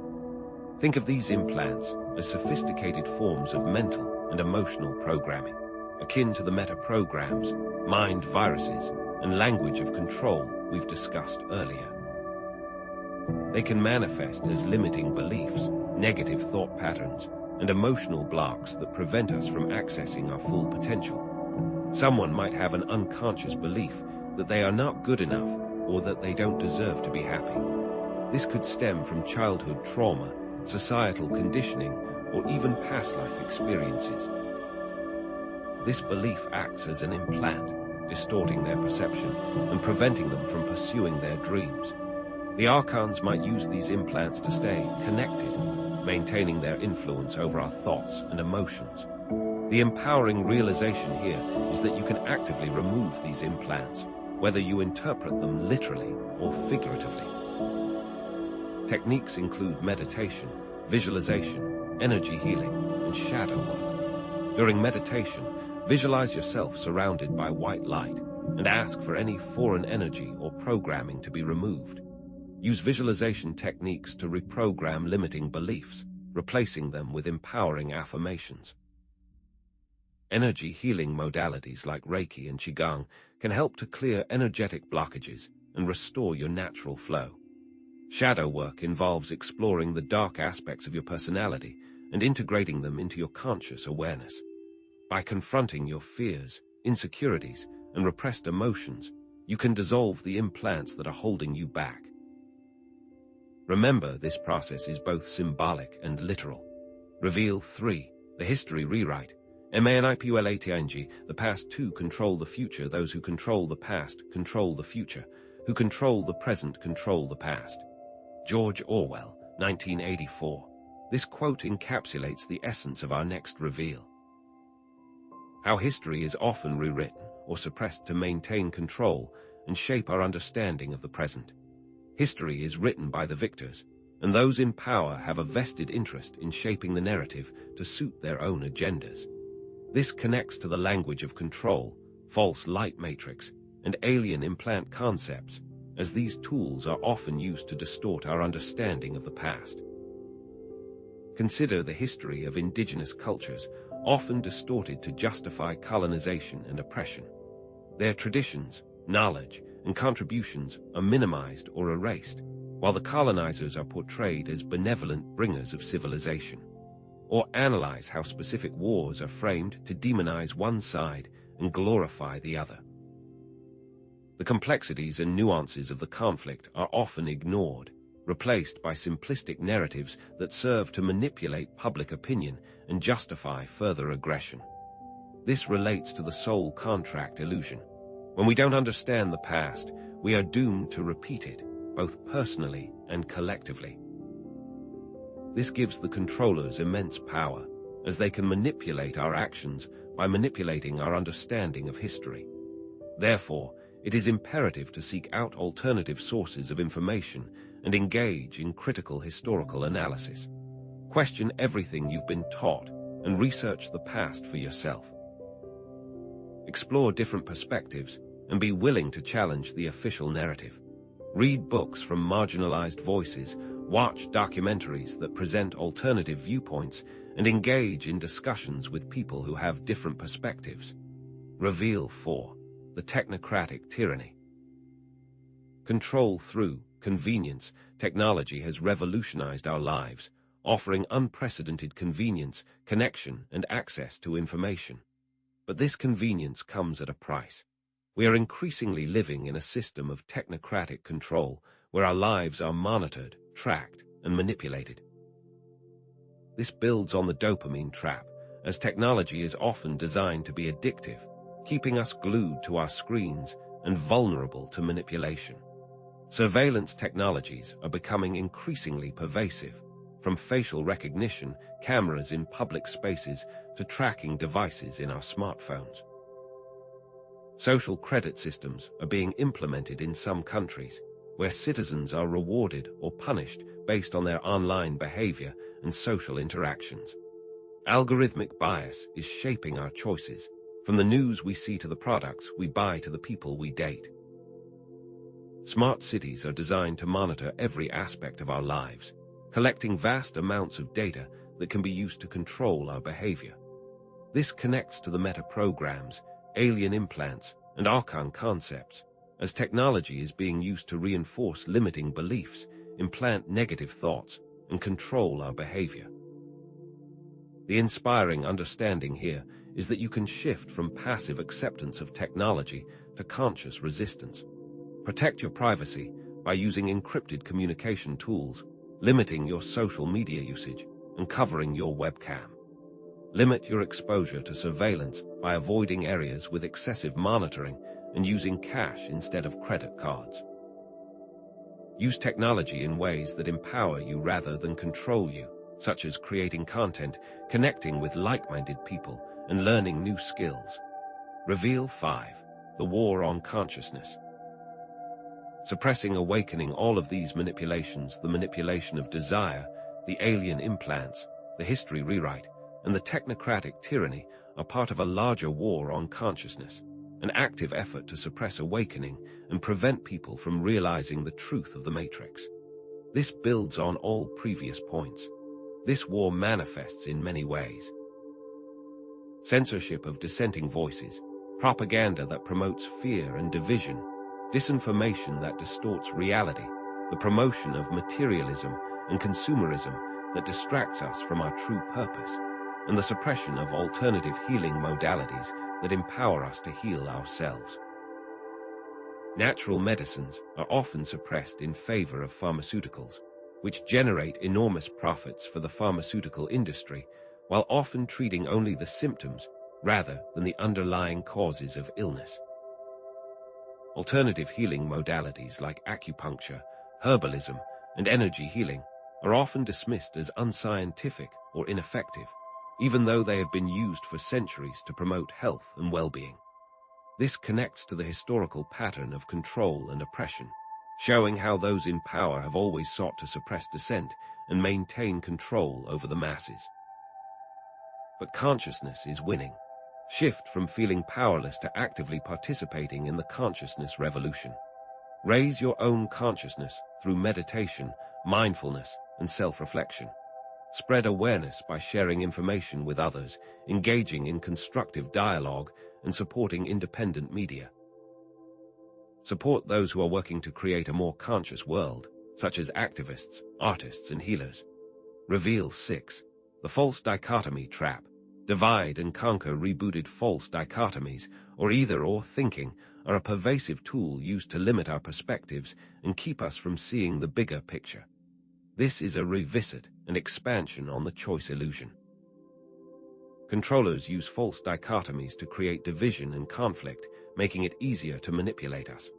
Think of these implants as sophisticated forms of mental and emotional programming, akin to the meta-programs, mind viruses, and language of control we've discussed earlier. They can manifest as limiting beliefs, negative thought patterns, and emotional blocks that prevent us from accessing our full potential. Someone might have an unconscious belief that they are not good enough or that they don't deserve to be happy. This could stem from childhood trauma, societal conditioning, or even past life experiences. This belief acts as an implant, distorting their perception and preventing them from pursuing their dreams. The archons might use these implants to stay connected, maintaining their influence over our thoughts and emotions. The empowering realization here is that you can actively remove these implants, whether you interpret them literally or figuratively. Techniques include meditation, visualization, energy healing, and shadow work. During meditation, visualize yourself surrounded by white light and ask for any foreign energy or programming to be removed. Use visualization techniques to reprogram limiting beliefs, replacing them with empowering affirmations. Energy healing modalities like Reiki and Qigong can help to clear energetic blockages and restore your natural flow. Shadow work involves exploring the dark aspects of your personality and integrating them into your conscious awareness. By confronting your fears, insecurities, and repressed emotions, you can dissolve the implants that are holding you back. Remember, this process is both symbolic and literal. Reveal 3. The history rewrite. Manipulating the past to control the future. Those who control the past control the future. Who control the present control the past. George Orwell, 1984. This quote encapsulates the essence of our next reveal. How history is often rewritten or suppressed to maintain control and shape our understanding of the present. History is written by the victors, and those in power have a vested interest in shaping the narrative to suit their own agendas. This connects to the language of control, false light matrix, and alien implant concepts, as these tools are often used to distort our understanding of the past. Consider the history of indigenous cultures, often distorted to justify colonization and oppression. Their traditions, knowledge, and contributions are minimized or erased, while the colonizers are portrayed as benevolent bringers of civilization. Or analyze how specific wars are framed to demonize one side and glorify the other. The complexities and nuances of the conflict are often ignored, replaced by simplistic narratives that serve to manipulate public opinion and justify further aggression. This relates to the soul contract illusion. When we don't understand the past, we are doomed to repeat it, both personally and collectively. This gives the controllers immense power, as they can manipulate our actions by manipulating our understanding of history. Therefore, it is imperative to seek out alternative sources of information and engage in critical historical analysis. Question everything you've been taught and research the past for yourself. Explore different perspectives and be willing to challenge the official narrative. Read books from marginalized voices, watch documentaries that present alternative viewpoints, and engage in discussions with people who have different perspectives. Reveal 4. The technocratic tyranny. Control through convenience. Technology has revolutionized our lives, offering unprecedented convenience, connection, and access to information. But this convenience comes at a price. We are increasingly living in a system of technocratic control where our lives are monitored, tracked, and manipulated. This builds on the dopamine trap, as technology is often designed to be addictive, keeping us glued to our screens and vulnerable to manipulation. Surveillance technologies are becoming increasingly pervasive, from facial recognition cameras in public spaces to tracking devices in our smartphones. Social credit systems are being implemented in some countries, where citizens are rewarded or punished based on their online behavior and social interactions. Algorithmic bias is shaping our choices, from the news we see to the products we buy to the people we date. Smart cities are designed to monitor every aspect of our lives, collecting vast amounts of data that can be used to control our behavior. This connects to the meta programs, alien implants, and archon concepts, as technology is being used to reinforce limiting beliefs, implant negative thoughts, and control our behavior. The inspiring understanding here is that you can shift from passive acceptance of technology to conscious resistance. Protect your privacy by using encrypted communication tools, limiting your social media usage, and covering your webcam. Limit your exposure to surveillance by avoiding areas with excessive monitoring and using cash instead of credit cards. Use technology in ways that empower you rather than control you, such as creating content, connecting with like-minded people, and learning new skills. Reveal 5. The War on Consciousness. Suppressing awakening. All of these manipulations, the manipulation of desire, the alien implants, the history rewrite, and the technocratic tyranny, are part of a larger war on consciousness, an active effort to suppress awakening and prevent people from realizing the truth of the matrix. This builds on all previous points. This war manifests in many ways. Censorship of dissenting voices, propaganda that promotes fear and division, disinformation that distorts reality, the promotion of materialism and consumerism that distracts us from our true purpose, and the suppression of alternative healing modalities that empower us to heal ourselves. Natural medicines are often suppressed in favor of pharmaceuticals, which generate enormous profits for the pharmaceutical industry, while often treating only the symptoms rather than the underlying causes of illness. Alternative healing modalities like acupuncture, herbalism, and energy healing are often dismissed as unscientific or ineffective, even though they have been used for centuries to promote health and well-being. This connects to the historical pattern of control and oppression, showing how those in power have always sought to suppress dissent and maintain control over the masses. But consciousness is winning. Shift from feeling powerless to actively participating in the consciousness revolution. Raise your own consciousness through meditation, mindfulness, and self-reflection. Spread awareness by sharing information with others, engaging in constructive dialogue, and supporting independent media. Support those who are working to create a more conscious world, such as activists, artists, and healers. Reveal 6. The false dichotomy trap. Divide and conquer. Rebooted false dichotomies, or either-or thinking, are a pervasive tool used to limit our perspectives and keep us from seeing the bigger picture. This is a revisit and expansion on the choice illusion. Controllers use false dichotomies to create division and conflict, making it easier to manipulate us.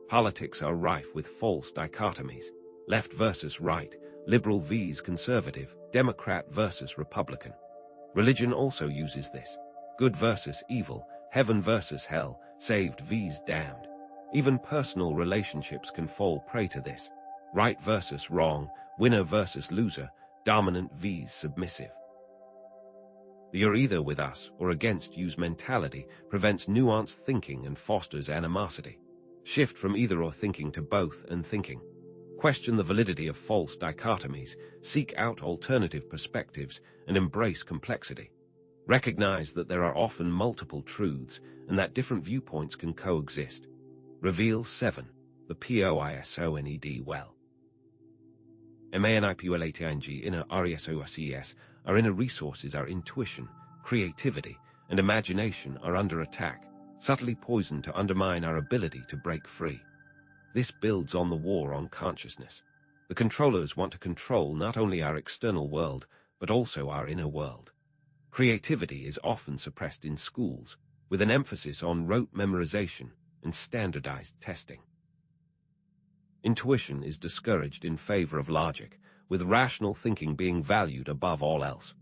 Politics are rife with false dichotomies: left versus right, liberal vs conservative, Democrat versus Republican. Religion also uses this: good versus evil, heaven versus hell, saved vs damned. Even personal relationships can fall prey to this: right versus wrong, winner versus loser, dominant vs submissive. The "you're either with us or against use" mentality prevents nuanced thinking and fosters animosity. Shift from either-or thinking to both and thinking. Question the validity of false dichotomies, seek out alternative perspectives, and embrace complexity. Recognize that there are often multiple truths and that different viewpoints can coexist. Reveal 7. the POISONED well. MANIPULATING inner RESOCES, our inner resources, our intuition, creativity, and imagination are under attack, subtly poisoned to undermine our ability to break free. This builds on the war on consciousness. The controllers want to control not only our external world, but also our inner world. Creativity is often suppressed in schools, with an emphasis on rote memorization and standardized testing. Intuition is discouraged in favor of logic, with rational thinking being valued above all else.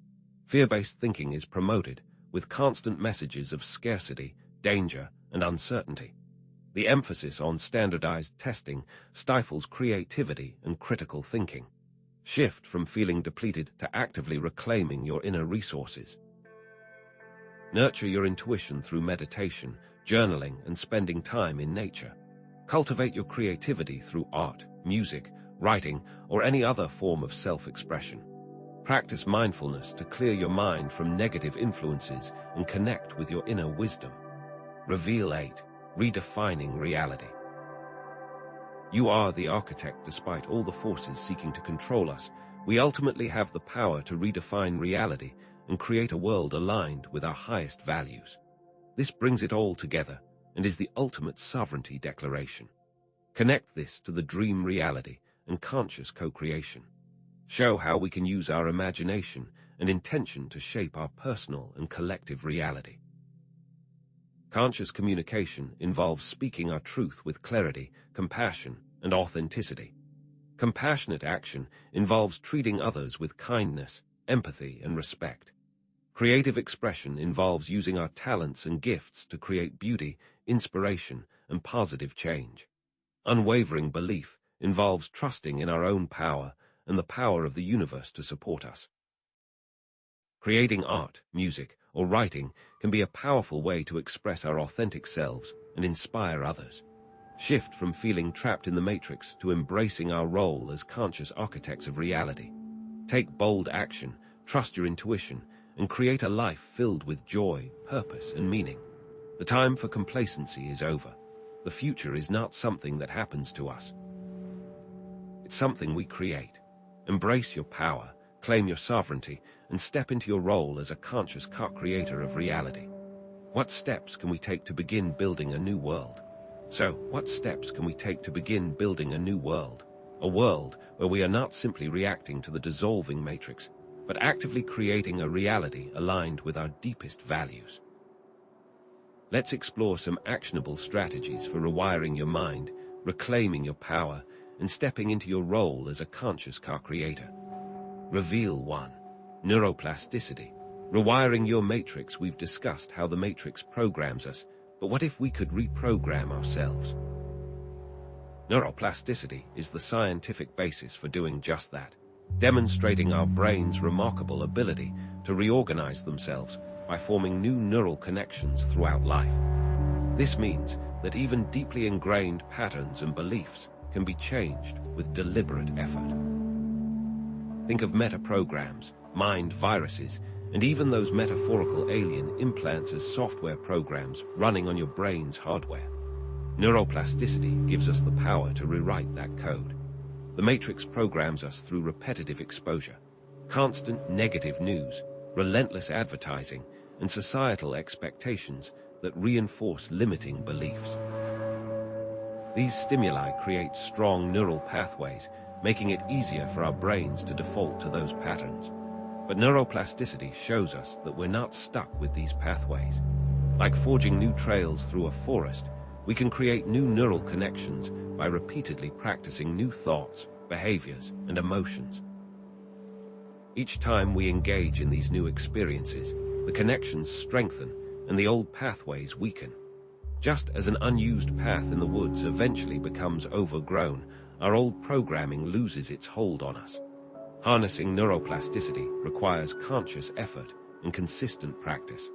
Fear-based thinking is promoted, with constant messages of scarcity, danger, and uncertainty. The emphasis on standardized testing stifles creativity and critical thinking. Shift from feeling depleted to actively reclaiming your inner resources. Nurture your intuition through meditation, journaling, and spending time in nature. Cultivate your creativity through art, music, writing, or any other form of self-expression. Practice mindfulness to clear your mind from negative influences and connect with your inner wisdom. Reveal 8. Redefining reality. You are the architect. Despite all the forces seeking to control us, we ultimately have the power to redefine reality and create a world aligned with our highest values. This brings it all together and is the ultimate sovereignty declaration. Connect this to the dream reality and conscious co-creation. Show how we can use our imagination and intention to shape our personal and collective reality. Conscious communication involves speaking our truth with clarity, compassion, and authenticity. Compassionate action involves treating others with kindness, empathy, and respect. Creative expression involves using our talents and gifts to create beauty, inspiration, and positive change. Unwavering belief involves trusting in our own power and the power of the universe to support us. Creating art, music, or writing can be a powerful way to express our authentic selves and inspire others. Shift from feeling trapped in the matrix to embracing our role as conscious architects of reality. Take bold action, trust your intuition, and create a life filled with joy, purpose, and meaning. The time for complacency is over. The future is not something that happens to us. It's something we create. Embrace your power, claim your sovereignty, and step into your role as a conscious co-creator of reality. What steps can we take to begin building a new world? What steps can we take to begin building a new world? A world where we are not simply reacting to the dissolving matrix, but actively creating a reality aligned with our deepest values. Let's explore some actionable strategies for rewiring your mind, reclaiming your power, and stepping into your role as a conscious co-creator. Reveal 1. Neuroplasticity. Rewiring your matrix. We've discussed how the matrix programs us, but what if we could reprogram ourselves? Neuroplasticity is the scientific basis for doing just that, demonstrating our brain's remarkable ability to reorganize themselves by forming new neural connections throughout life. This means that even deeply ingrained patterns and beliefs can be changed with deliberate effort. Think of meta-programs, mind viruses, and even those metaphorical alien implants as software programs running on your brain's hardware. Neuroplasticity gives us the power to rewrite that code. The matrix programs us through repetitive exposure, constant negative news, relentless advertising, and societal expectations that reinforce limiting beliefs. These stimuli create strong neural pathways, making it easier for our brains to default to those patterns. But neuroplasticity shows us that we're not stuck with these pathways. Like forging new trails through a forest, we can create new neural connections by repeatedly practicing new thoughts, behaviors, and emotions. Each time we engage in these new experiences, the connections strengthen and the old pathways weaken. Just as an unused path in the woods eventually becomes overgrown, our old programming loses its hold on us. Harnessing neuroplasticity requires conscious effort and consistent practice.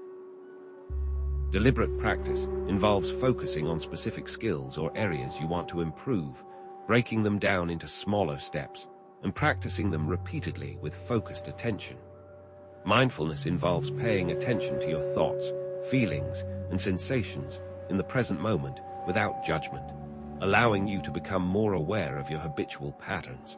Deliberate practice involves focusing on specific skills or areas you want to improve, breaking them down into smaller steps, and practicing them repeatedly with focused attention. Mindfulness involves paying attention to your thoughts, feelings, and sensations in the present moment without judgment. allowing you to become more aware of your habitual patterns.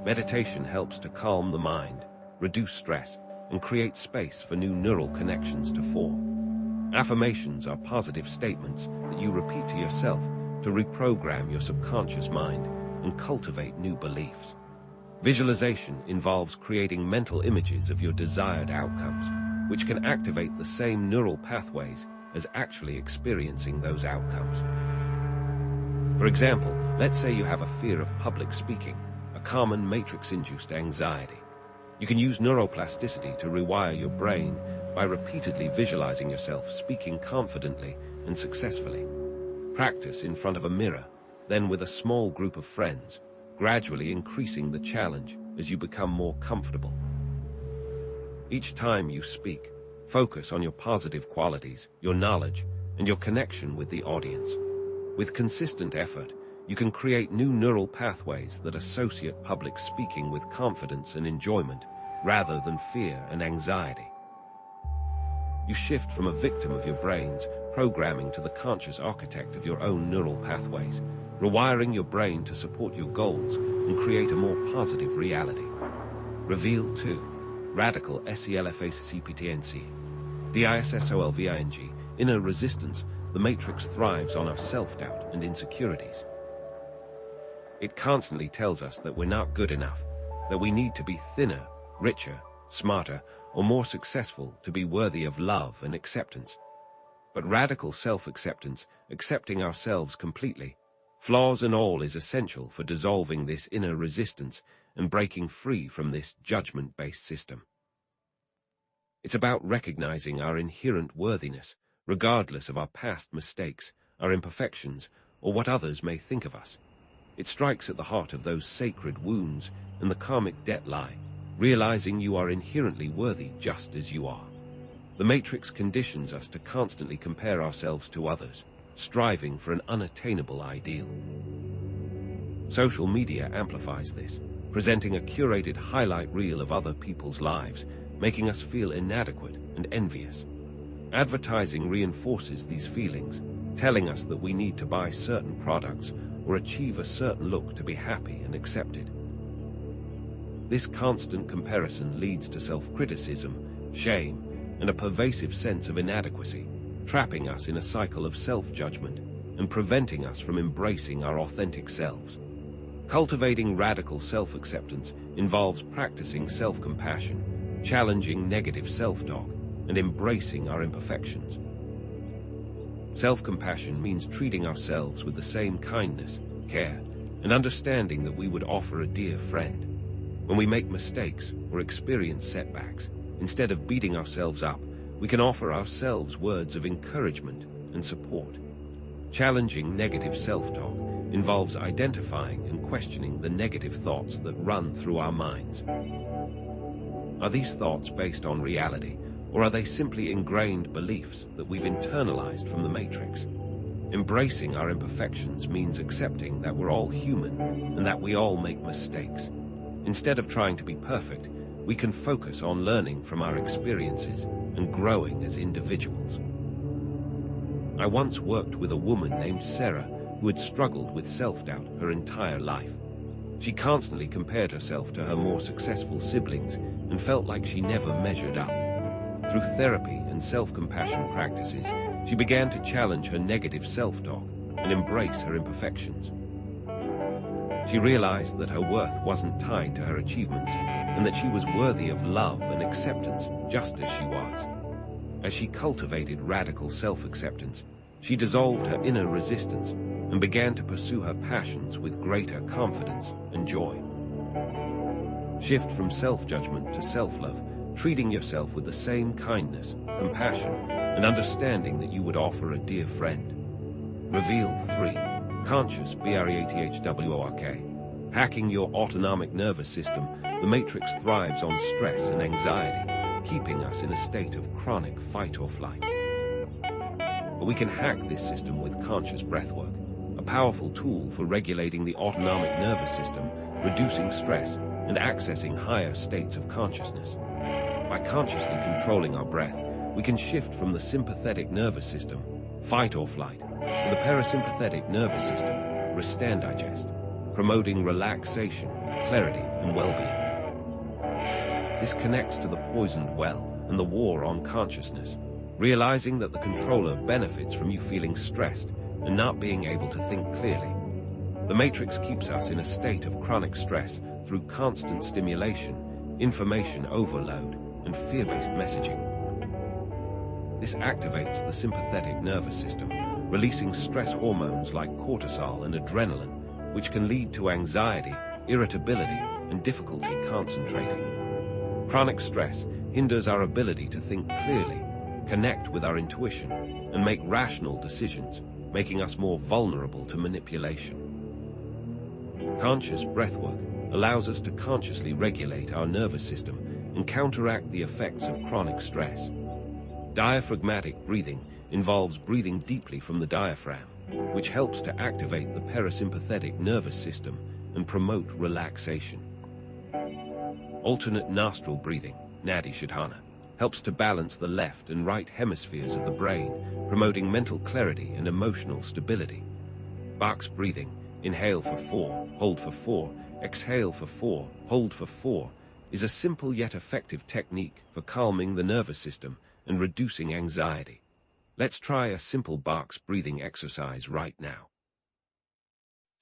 Meditation helps to calm the mind, reduce stress, and create space for new neural connections to form. Affirmations are positive statements that you repeat to yourself to reprogram your subconscious mind and cultivate new beliefs. Visualization involves creating mental images of your desired outcomes, which can activate the same neural pathways as actually experiencing those outcomes. For example, let's say you have a fear of public speaking, a common matrix-induced anxiety. You can use neuroplasticity to rewire your brain by repeatedly visualizing yourself speaking confidently and successfully. Practice in front of a mirror, then with a small group of friends, gradually increasing the challenge as you become more comfortable. Each time you speak, focus on your positive qualities, your knowledge, and your connection with the audience. With consistent effort, you can create new neural pathways that associate public speaking with confidence and enjoyment, rather than fear and anxiety. You shift from a victim of your brain's programming to the conscious architect of your own neural pathways, rewiring your brain to support your goals and create a more positive reality. Reveal 2. Radical SELFACPTNC. DISSOLVING. Inner resistance. The matrix thrives on our self-doubt and insecurities. It constantly tells us that we're not good enough, that we need to be thinner, richer, smarter, or more successful to be worthy of love and acceptance. But radical self-acceptance, accepting ourselves completely, flaws and all, is essential for dissolving this inner resistance and breaking free from this judgment-based system. It's about recognizing our inherent worthiness, regardless of our past mistakes, our imperfections, or what others may think of us. It strikes at the heart of those sacred wounds and the karmic debt lie, realizing you are inherently worthy just as you are. The matrix conditions us to constantly compare ourselves to others, striving for an unattainable ideal. Social media amplifies this, presenting a curated highlight reel of other people's lives, making us feel inadequate and envious. Advertising reinforces these feelings, telling us that we need to buy certain products or achieve a certain look to be happy and accepted. This constant comparison leads to self-criticism, shame, and a pervasive sense of inadequacy, trapping us in a cycle of self-judgment and preventing us from embracing our authentic selves. Cultivating radical self-acceptance involves practicing self-compassion, challenging negative self-talk, and embracing our imperfections. Self-compassion means treating ourselves with the same kindness, care, and understanding that we would offer a dear friend. When we make mistakes or experience setbacks, instead of beating ourselves up, we can offer ourselves words of encouragement and support. Challenging negative self-talk involves identifying and questioning the negative thoughts that run through our minds. Are these thoughts based on reality, or are they simply ingrained beliefs that we've internalized from the matrix? Embracing our imperfections means accepting that we're all human and that we all make mistakes. Instead of trying to be perfect, we can focus on learning from our experiences and growing as individuals. I once worked with a woman named Sarah who had struggled with self-doubt her entire life. She constantly compared herself to her more successful siblings and felt like she never measured up. Through therapy and self-compassion practices, she began to challenge her negative self-talk and embrace her imperfections. She realized that her worth wasn't tied to her achievements and that she was worthy of love and acceptance just as she was. As she cultivated radical self-acceptance, she dissolved her inner resistance and began to pursue her passions with greater confidence and joy. Shift from self-judgment to self-love, treating yourself with the same kindness, compassion, and understanding that you would offer a dear friend. Reveal 3. Conscious BREATHWORK. Hacking your autonomic nervous system, the matrix thrives on stress and anxiety, keeping us in a state of chronic fight or flight. But we can hack this system with conscious breathwork, a powerful tool for regulating the autonomic nervous system, reducing stress, and accessing higher states of consciousness. By consciously controlling our breath, we can shift from the sympathetic nervous system, fight or flight, For the parasympathetic nervous system, rest and digest, promoting relaxation, clarity, and well-being. This connects to the poisoned well and the war on consciousness, realizing that the controller benefits from you feeling stressed and not being able to think clearly. The matrix keeps us in a state of chronic stress through constant stimulation, information overload, and fear-based messaging. This activates the sympathetic nervous system, releasing stress hormones like cortisol and adrenaline, which can lead to anxiety, irritability, and difficulty concentrating. Chronic stress hinders our ability to think clearly, connect with our intuition, and make rational decisions, making us more vulnerable to manipulation. Conscious breathwork allows us to consciously regulate our nervous system and counteract the effects of chronic stress. Diaphragmatic breathing involves breathing deeply from the diaphragm, which helps to activate the parasympathetic nervous system and promote relaxation. Alternate nostril breathing, Nadi Shodhana, helps to balance the left and right hemispheres of the brain, promoting mental clarity and emotional stability. Box breathing, inhale for 4, hold for 4, exhale for 4, hold for 4, is a simple yet effective technique for calming the nervous system and reducing anxiety. Let's try a simple box breathing exercise right now.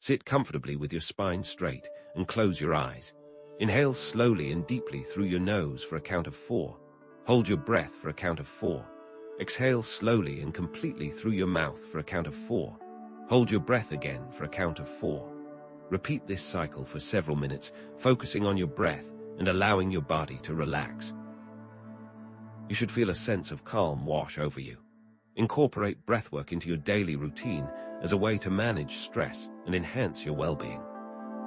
Sit comfortably with your spine straight and close your eyes. Inhale slowly and deeply through your nose for a count of 4. Hold your breath for a count of 4. Exhale slowly and completely through your mouth for a count of 4. Hold your breath again for a count of 4. Repeat this cycle for several minutes, focusing on your breath and allowing your body to relax. You should feel a sense of calm wash over you. Incorporate breathwork into your daily routine as a way to manage stress and enhance your well-being.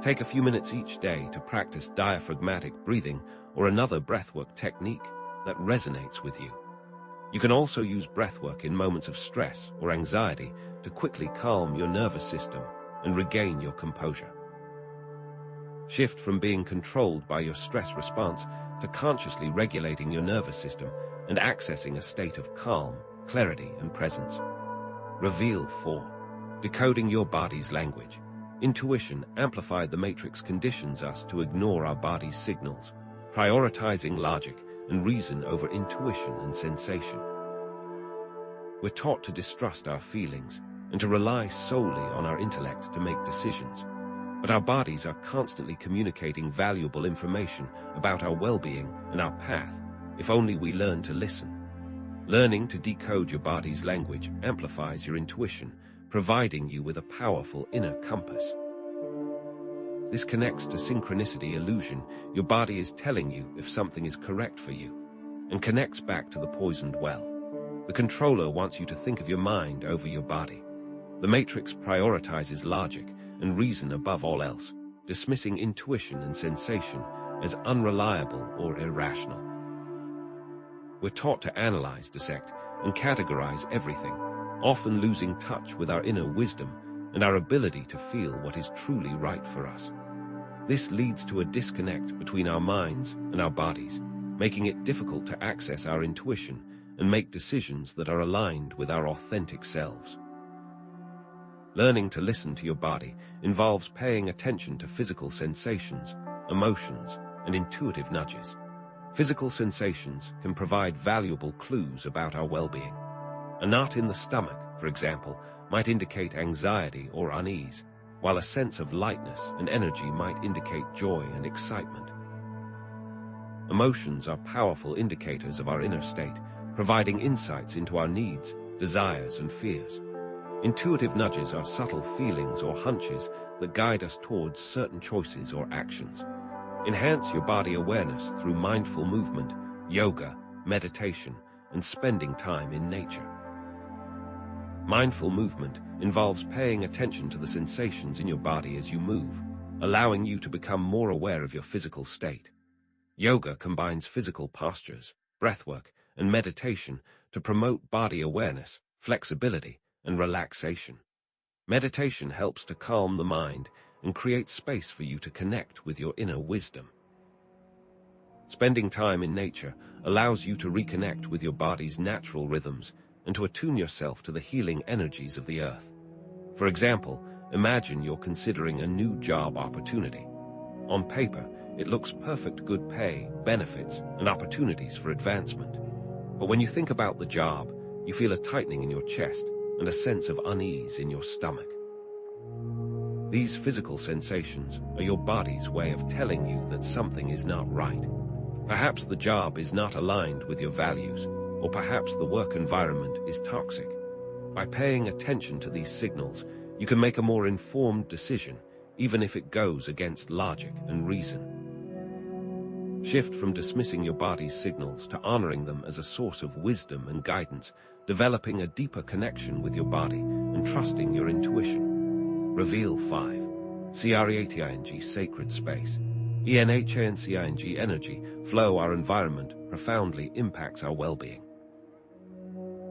Take a few minutes each day to practice diaphragmatic breathing or another breathwork technique that resonates with you. You can also use breathwork in moments of stress or anxiety to quickly calm your nervous system and regain your composure. Shift from being controlled by your stress response to consciously regulating your nervous system and accessing a state of calm, clarity, and presence. Reveal 4. Decoding your body's language. Intuition amplified the matrix conditions us to ignore our body's signals, prioritizing logic and reason over intuition and sensation. We're taught to distrust our feelings and to rely solely on our intellect to make decisions. But our bodies are constantly communicating valuable information about our well-being and our path, if only we learn to listen. Learning to decode your body's language amplifies your intuition, providing you with a powerful inner compass. This connects to synchronicity illusion. Your body is telling you if something is correct for you, and connects back to the poisoned well. The controller wants you to think of your mind over your body. The matrix prioritizes logic and reason above all else, dismissing intuition and sensation as unreliable or irrational. We're taught to analyze, dissect, and categorize everything, often losing touch with our inner wisdom and our ability to feel what is truly right for us. This leads to a disconnect between our minds and our bodies, making it difficult to access our intuition and make decisions that are aligned with our authentic selves. Learning to listen to your body involves paying attention to physical sensations, emotions, and intuitive nudges. Physical sensations can provide valuable clues about our well-being. A knot in the stomach, for example, might indicate anxiety or unease, while a sense of lightness and energy might indicate joy and excitement. Emotions are powerful indicators of our inner state, providing insights into our needs, desires, and fears. Intuitive nudges are subtle feelings or hunches that guide us towards certain choices or actions. Enhance your body awareness through mindful movement, yoga, meditation, and spending time in nature. Mindful movement involves paying attention to the sensations in your body as you move, allowing you to become more aware of your physical state. Yoga combines physical postures, breathwork, and meditation to promote body awareness, flexibility, and relaxation. Meditation helps to calm the mind and create space for you to connect with your inner wisdom. Spending time in nature allows you to reconnect with your body's natural rhythms and to attune yourself to the healing energies of the earth. For example, imagine you're considering a new job opportunity. On paper, it looks perfect: good pay, benefits, and opportunities for advancement. But when you think about the job, you feel a tightening in your chest and a sense of unease in your stomach. These physical sensations are your body's way of telling you that something is not right. Perhaps the job is not aligned with your values, or perhaps the work environment is toxic. By paying attention to these signals, you can make a more informed decision, even if it goes against logic and reason. Shift from dismissing your body's signals to honoring them as a source of wisdom and guidance, developing a deeper connection with your body and trusting your intuition. Reveal 5. CREATING Sacred Space. ENHANCING Energy flow. Our environment profoundly impacts our well-being.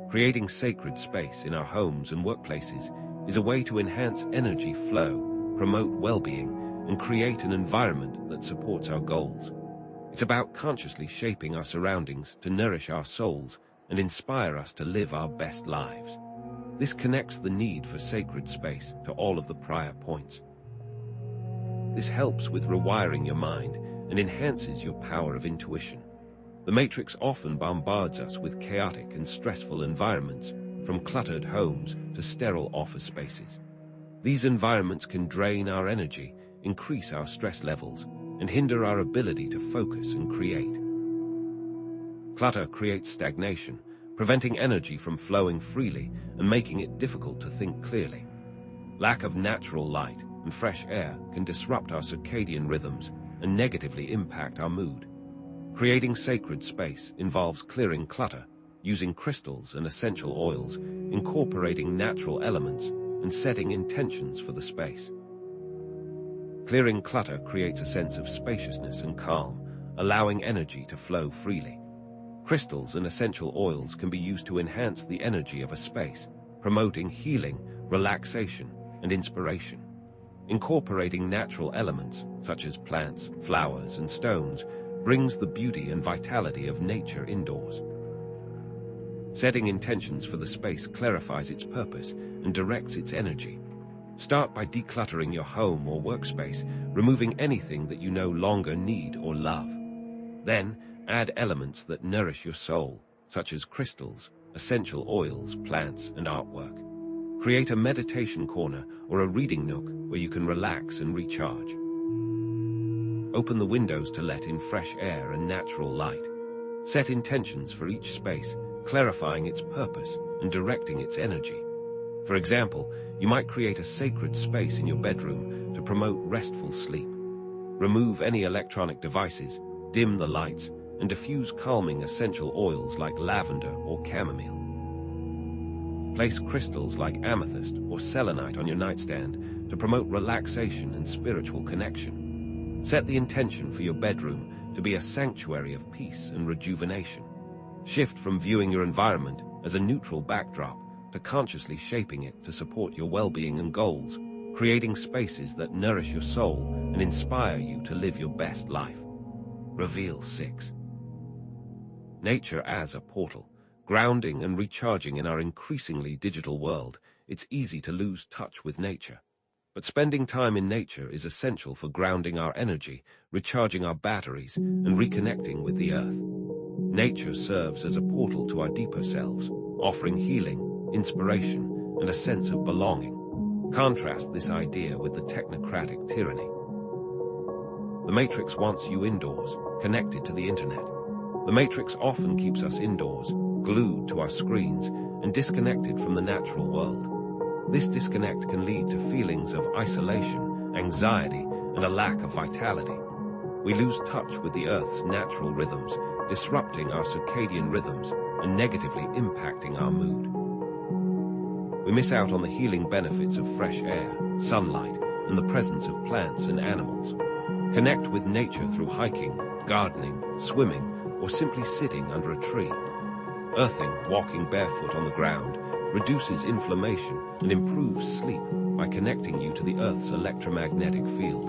Creating sacred space in our homes and workplaces is a way to enhance energy flow, promote well-being, and create an environment that supports our goals. It's about consciously shaping our surroundings to nourish our souls and inspire us to live our best lives. This connects the need for sacred space to all of the prior points. This helps with rewiring your mind and enhances your power of intuition. The Matrix often bombards us with chaotic and stressful environments, from cluttered homes to sterile office spaces. These environments can drain our energy, increase our stress levels, and hinder our ability to focus and create. Clutter creates stagnation, preventing energy from flowing freely and making it difficult to think clearly. Lack of natural light and fresh air can disrupt our circadian rhythms and negatively impact our mood. Creating sacred space involves clearing clutter, using crystals and essential oils, incorporating natural elements, and setting intentions for the space. Clearing clutter creates a sense of spaciousness and calm, allowing energy to flow freely. Crystals and essential oils can be used to enhance the energy of a space, promoting healing, relaxation, and inspiration. Incorporating natural elements, such as plants, flowers, and stones, brings the beauty and vitality of nature indoors. Setting intentions for the space clarifies its purpose and directs its energy. Start by decluttering your home or workspace, removing anything that you no longer need or love. Then, add elements that nourish your soul, such as crystals, essential oils, plants, and artwork. Create a meditation corner or a reading nook where you can relax and recharge. Open the windows to let in fresh air and natural light. Set intentions for each space, clarifying its purpose and directing its energy. For example, you might create a sacred space in your bedroom to promote restful sleep. Remove any electronic devices, dim the lights, and diffuse calming essential oils like lavender or chamomile. Place crystals like amethyst or selenite on your nightstand to promote relaxation and spiritual connection. Set the intention for your bedroom to be a sanctuary of peace and rejuvenation. Shift from viewing your environment as a neutral backdrop to consciously shaping it to support your well-being and goals, creating spaces that nourish your soul and inspire you to live your best life. Reveal 6. Nature as a portal. Grounding and recharging in our increasingly digital world, it's easy to lose touch with nature. But spending time in nature is essential for grounding our energy, recharging our batteries, and reconnecting with the earth. Nature serves as a portal to our deeper selves, offering healing, inspiration, and a sense of belonging. Contrast this idea with the technocratic tyranny. The Matrix wants you indoors, connected to the internet. The Matrix often keeps us indoors, glued to our screens, and disconnected from the natural world. This disconnect can lead to feelings of isolation, anxiety, and a lack of vitality. We lose touch with the Earth's natural rhythms, disrupting our circadian rhythms and negatively impacting our mood. We miss out on the healing benefits of fresh air, sunlight, and the presence of plants and animals. Connect with nature through hiking, gardening, swimming, or simply sitting under a tree. Earthing, walking barefoot on the ground, reduces inflammation and improves sleep by connecting you to the Earth's electromagnetic field.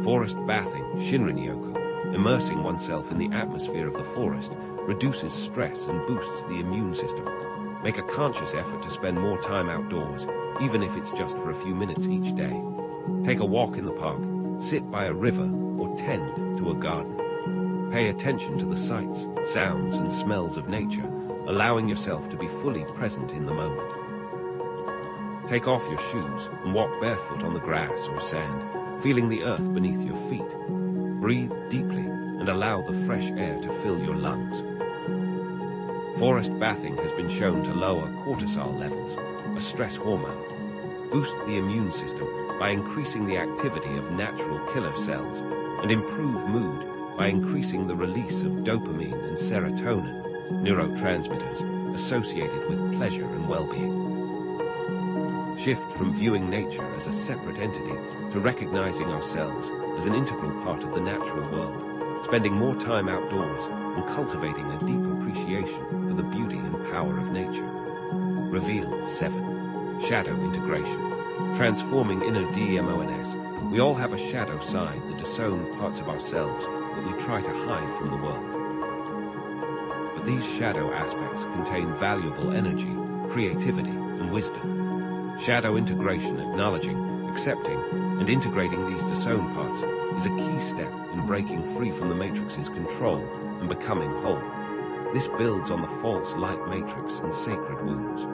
Forest bathing, Shinrin-yoku, immersing oneself in the atmosphere of the forest, reduces stress and boosts the immune system. Make a conscious effort to spend more time outdoors, even if it's just for a few minutes each day. Take a walk in the park, sit by a river, or tend to a garden. Pay attention to the sights, sounds, and smells of nature, allowing yourself to be fully present in the moment. Take off your shoes and walk barefoot on the grass or sand, feeling the earth beneath your feet. Breathe deeply and allow the fresh air to fill your lungs. Forest bathing has been shown to lower cortisol levels, a stress hormone, boost the immune system by increasing the activity of natural killer cells, and improve mood by increasing the release of dopamine and serotonin, neurotransmitters associated with pleasure and well-being. Shift from viewing nature as a separate entity to recognizing ourselves as an integral part of the natural world, spending more time outdoors and cultivating a deep appreciation for the beauty and power of nature. Reveal 7. Shadow integration. Transforming inner DMONS. We all have a shadow side, the disowned parts of ourselves that we try to hide from the world. But these shadow aspects contain valuable energy, creativity, and wisdom. Shadow integration, acknowledging, accepting, and integrating these disowned parts is a key step in breaking free from the Matrix's control and becoming whole. This builds on the false light matrix and sacred wounds.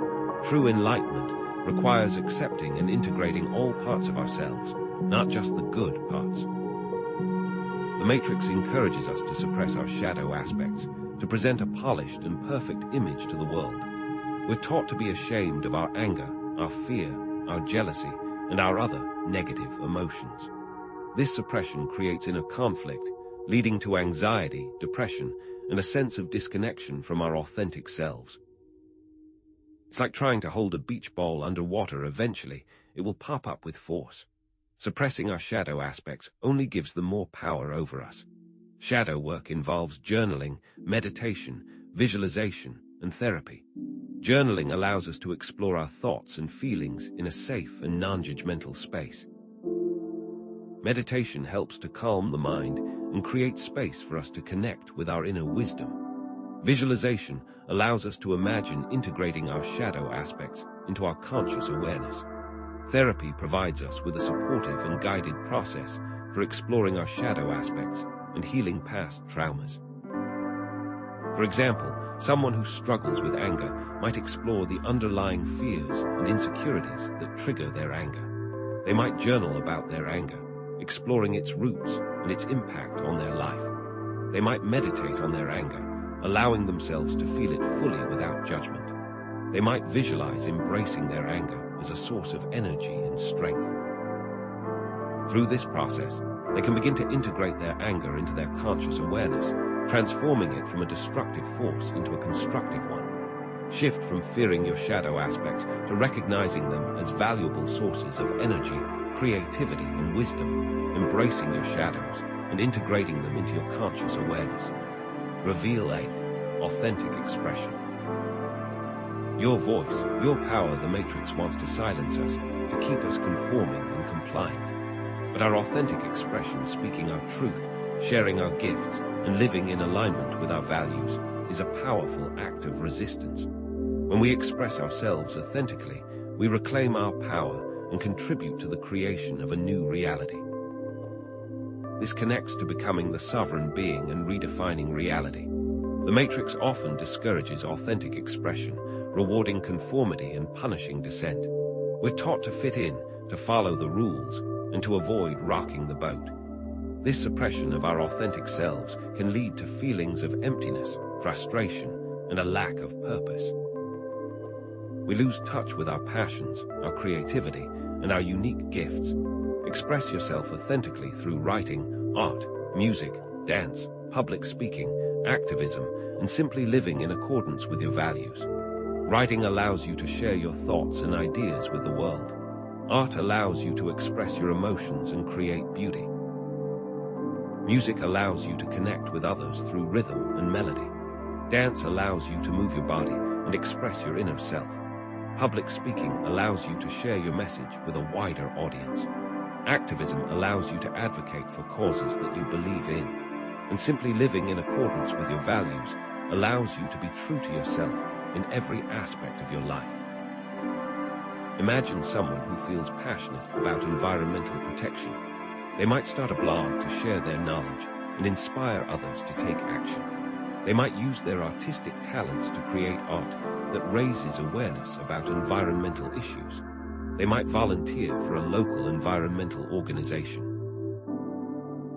True enlightenment requires accepting and integrating all parts of ourselves, not just the good parts. The Matrix encourages us to suppress our shadow aspects, to present a polished and perfect image to the world. We're taught to be ashamed of our anger, our fear, our jealousy, and our other negative emotions. This suppression creates inner conflict, leading to anxiety, depression, and a sense of disconnection from our authentic selves. It's like trying to hold a beach ball underwater. Eventually, it will pop up with force. Suppressing our shadow aspects only gives them more power over us. Shadow work involves journaling, meditation, visualization, and therapy. Journaling allows us to explore our thoughts and feelings in a safe and non-judgmental space. Meditation helps to calm the mind and create space for us to connect with our inner wisdom. Visualization allows us to imagine integrating our shadow aspects into our conscious awareness. Therapy provides us with a supportive and guided process for exploring our shadow aspects and healing past traumas. For example, someone who struggles with anger might explore the underlying fears and insecurities that trigger their anger. They might journal about their anger, exploring its roots and its impact on their life. They might meditate on their anger, allowing themselves to feel it fully without judgment. They might visualize embracing their anger as a source of energy and strength. Through this process, they can begin to integrate their anger into their conscious awareness, transforming it from a destructive force into a constructive one. Shift from fearing your shadow aspects to recognizing them as valuable sources of energy, creativity, and wisdom, embracing your shadows and integrating them into your conscious awareness. Reveal 8. Authentic expression. Your voice, your power. The Matrix wants to silence us, to keep us conforming and compliant. But our authentic expression, speaking our truth, sharing our gifts, and living in alignment with our values, is a powerful act of resistance. When we express ourselves authentically, we reclaim our power and contribute to the creation of a new reality. This connects to becoming the sovereign being and redefining reality. The Matrix often discourages authentic expression, rewarding conformity and punishing dissent. We're taught to fit in, to follow the rules, and to avoid rocking the boat. This suppression of our authentic selves can lead to feelings of emptiness, frustration, and a lack of purpose. We lose touch with our passions, our creativity, and our unique gifts. Express yourself authentically through writing, art, music, dance, public speaking, activism, and simply living in accordance with your values. Writing allows you to share your thoughts and ideas with the world. Art allows you to express your emotions and create beauty. Music allows you to connect with others through rhythm and melody. Dance allows you to move your body and express your inner self. Public speaking allows you to share your message with a wider audience. Activism allows you to advocate for causes that you believe in. And simply living in accordance with your values allows you to be true to yourself in every aspect of your life. Imagine someone who feels passionate about environmental protection. They might start a blog to share their knowledge and inspire others to take action. They might use their artistic talents to create art that raises awareness about environmental issues. They might volunteer for a local environmental organization.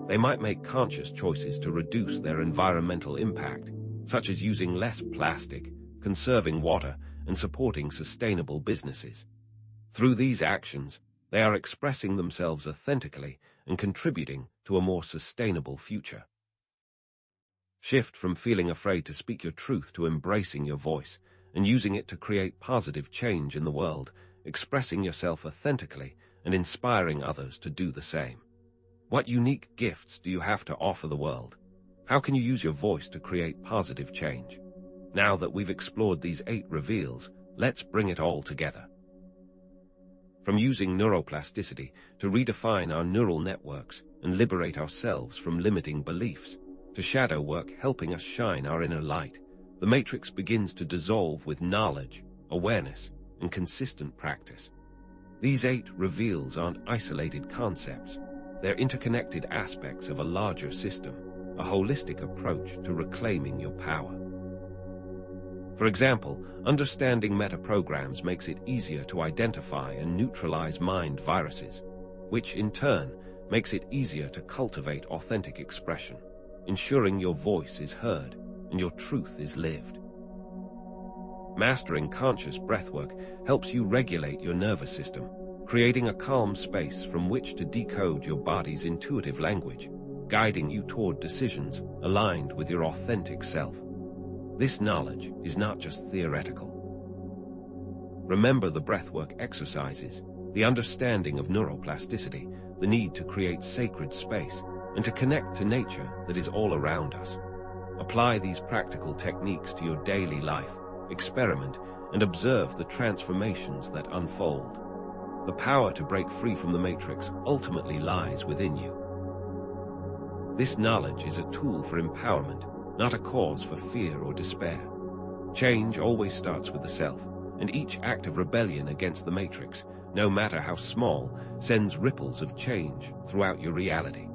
They might make conscious choices to reduce their environmental impact, such as using less plastic, conserving water, and supporting sustainable businesses. Through these actions, they are expressing themselves authentically and contributing to a more sustainable future. Shift from feeling afraid to speak your truth to embracing your voice and using it to create positive change in the world, expressing yourself authentically and inspiring others to do the same. What unique gifts do you have to offer the world? How can you use your voice to create positive change? Now that we've explored these 8 reveals, let's bring it all together. From using neuroplasticity to redefine our neural networks and liberate ourselves from limiting beliefs, to shadow work helping us shine our inner light, the matrix begins to dissolve with knowledge, awareness, and consistent practice. These 8 reveals aren't isolated concepts. They're interconnected aspects of a larger system, a holistic approach to reclaiming your power. For example, understanding metaprograms makes it easier to identify and neutralize mind viruses, which in turn makes it easier to cultivate authentic expression, ensuring your voice is heard and your truth is lived. Mastering conscious breathwork helps you regulate your nervous system, creating a calm space from which to decode your body's intuitive language, guiding you toward decisions aligned with your authentic self. This knowledge is not just theoretical. Remember the breathwork exercises, the understanding of neuroplasticity, the need to create sacred space, and to connect to nature that is all around us. Apply these practical techniques to your daily life, experiment, and observe the transformations that unfold. The power to break free from the matrix ultimately lies within you. This knowledge is a tool for empowerment, not a cause for fear or despair. Change always starts with the self, and each act of rebellion against the matrix, no matter how small, sends ripples of change throughout your reality.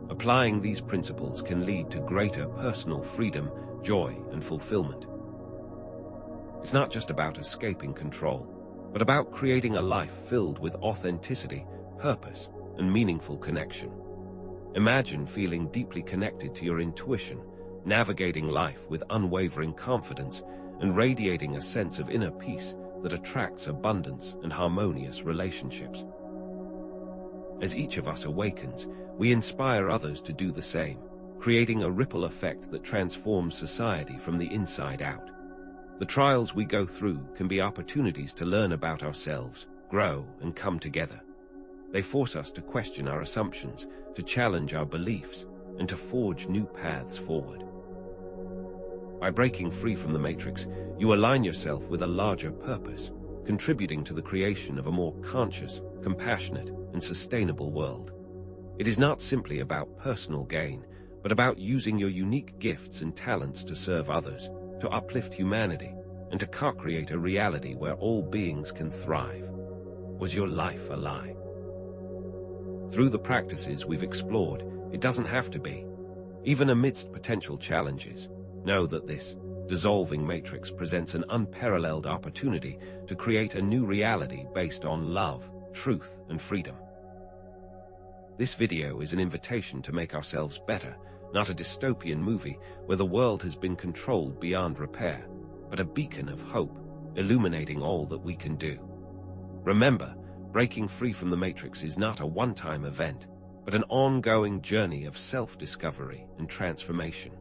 Applying these principles can lead to greater personal freedom, joy, and fulfillment. It's not just about escaping control, but about creating a life filled with authenticity, purpose, and meaningful connection. Imagine feeling deeply connected to your intuition, navigating life with unwavering confidence, and radiating a sense of inner peace that attracts abundance and harmonious relationships. As each of us awakens, we inspire others to do the same, creating a ripple effect that transforms society from the inside out. The trials we go through can be opportunities to learn about ourselves, grow, and come together. They force us to question our assumptions, to challenge our beliefs, and to forge new paths forward. By breaking free from the matrix, you align yourself with a larger purpose, contributing to the creation of a more conscious, compassionate, and sustainable world. It is not simply about personal gain, but about using your unique gifts and talents to serve others, to uplift humanity, and to co-create a reality where all beings can thrive. Was your life a lie? Through the practices we've explored, it doesn't have to be. Even amidst potential challenges, know that this dissolving matrix presents an unparalleled opportunity to create a new reality based on love, truth, and freedom. This video is an invitation to make ourselves better, not a dystopian movie where the world has been controlled beyond repair, but a beacon of hope, illuminating all that we can do. Remember, breaking free from the matrix is not a one-time event, but an ongoing journey of self-discovery and transformation.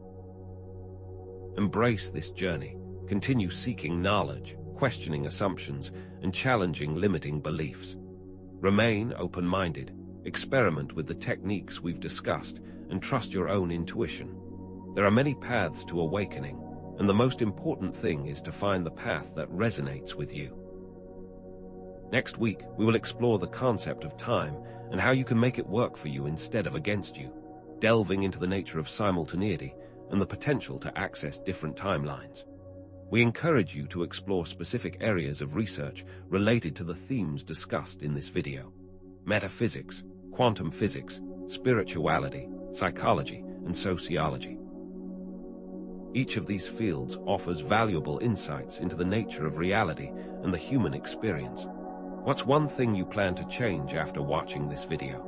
Embrace this journey, continue seeking knowledge, questioning assumptions, and challenging limiting beliefs. Remain open-minded, experiment with the techniques we've discussed, and trust your own intuition. There are many paths to awakening, and the most important thing is to find the path that resonates with you. Next week, we will explore the concept of time and how you can make it work for you instead of against you, delving into the nature of simultaneity and the potential to access different timelines. We encourage you to explore specific areas of research related to the themes discussed in this video: metaphysics, quantum physics, spirituality, psychology, and sociology. Each of these fields offers valuable insights into the nature of reality and the human experience. What's one thing you plan to change after watching this video?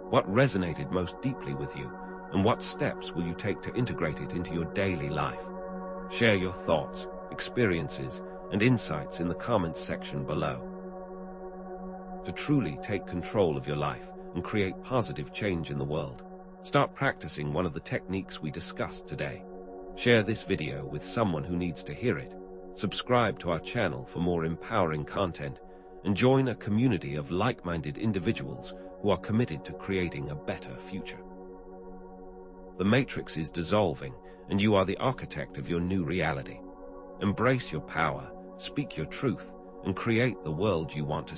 What resonated most deeply with you, and what steps will you take to integrate it into your daily life? Share your thoughts, experiences, and insights in the comments section below. To truly take control of your life and create positive change in the world, start practicing one of the techniques we discussed today. Share this video with someone who needs to hear it. Subscribe to our channel for more empowering content, and join a community of like-minded individuals who are committed to creating a better future. The matrix is dissolving, and you are the architect of your new reality. Embrace your power, speak your truth, and create the world you want to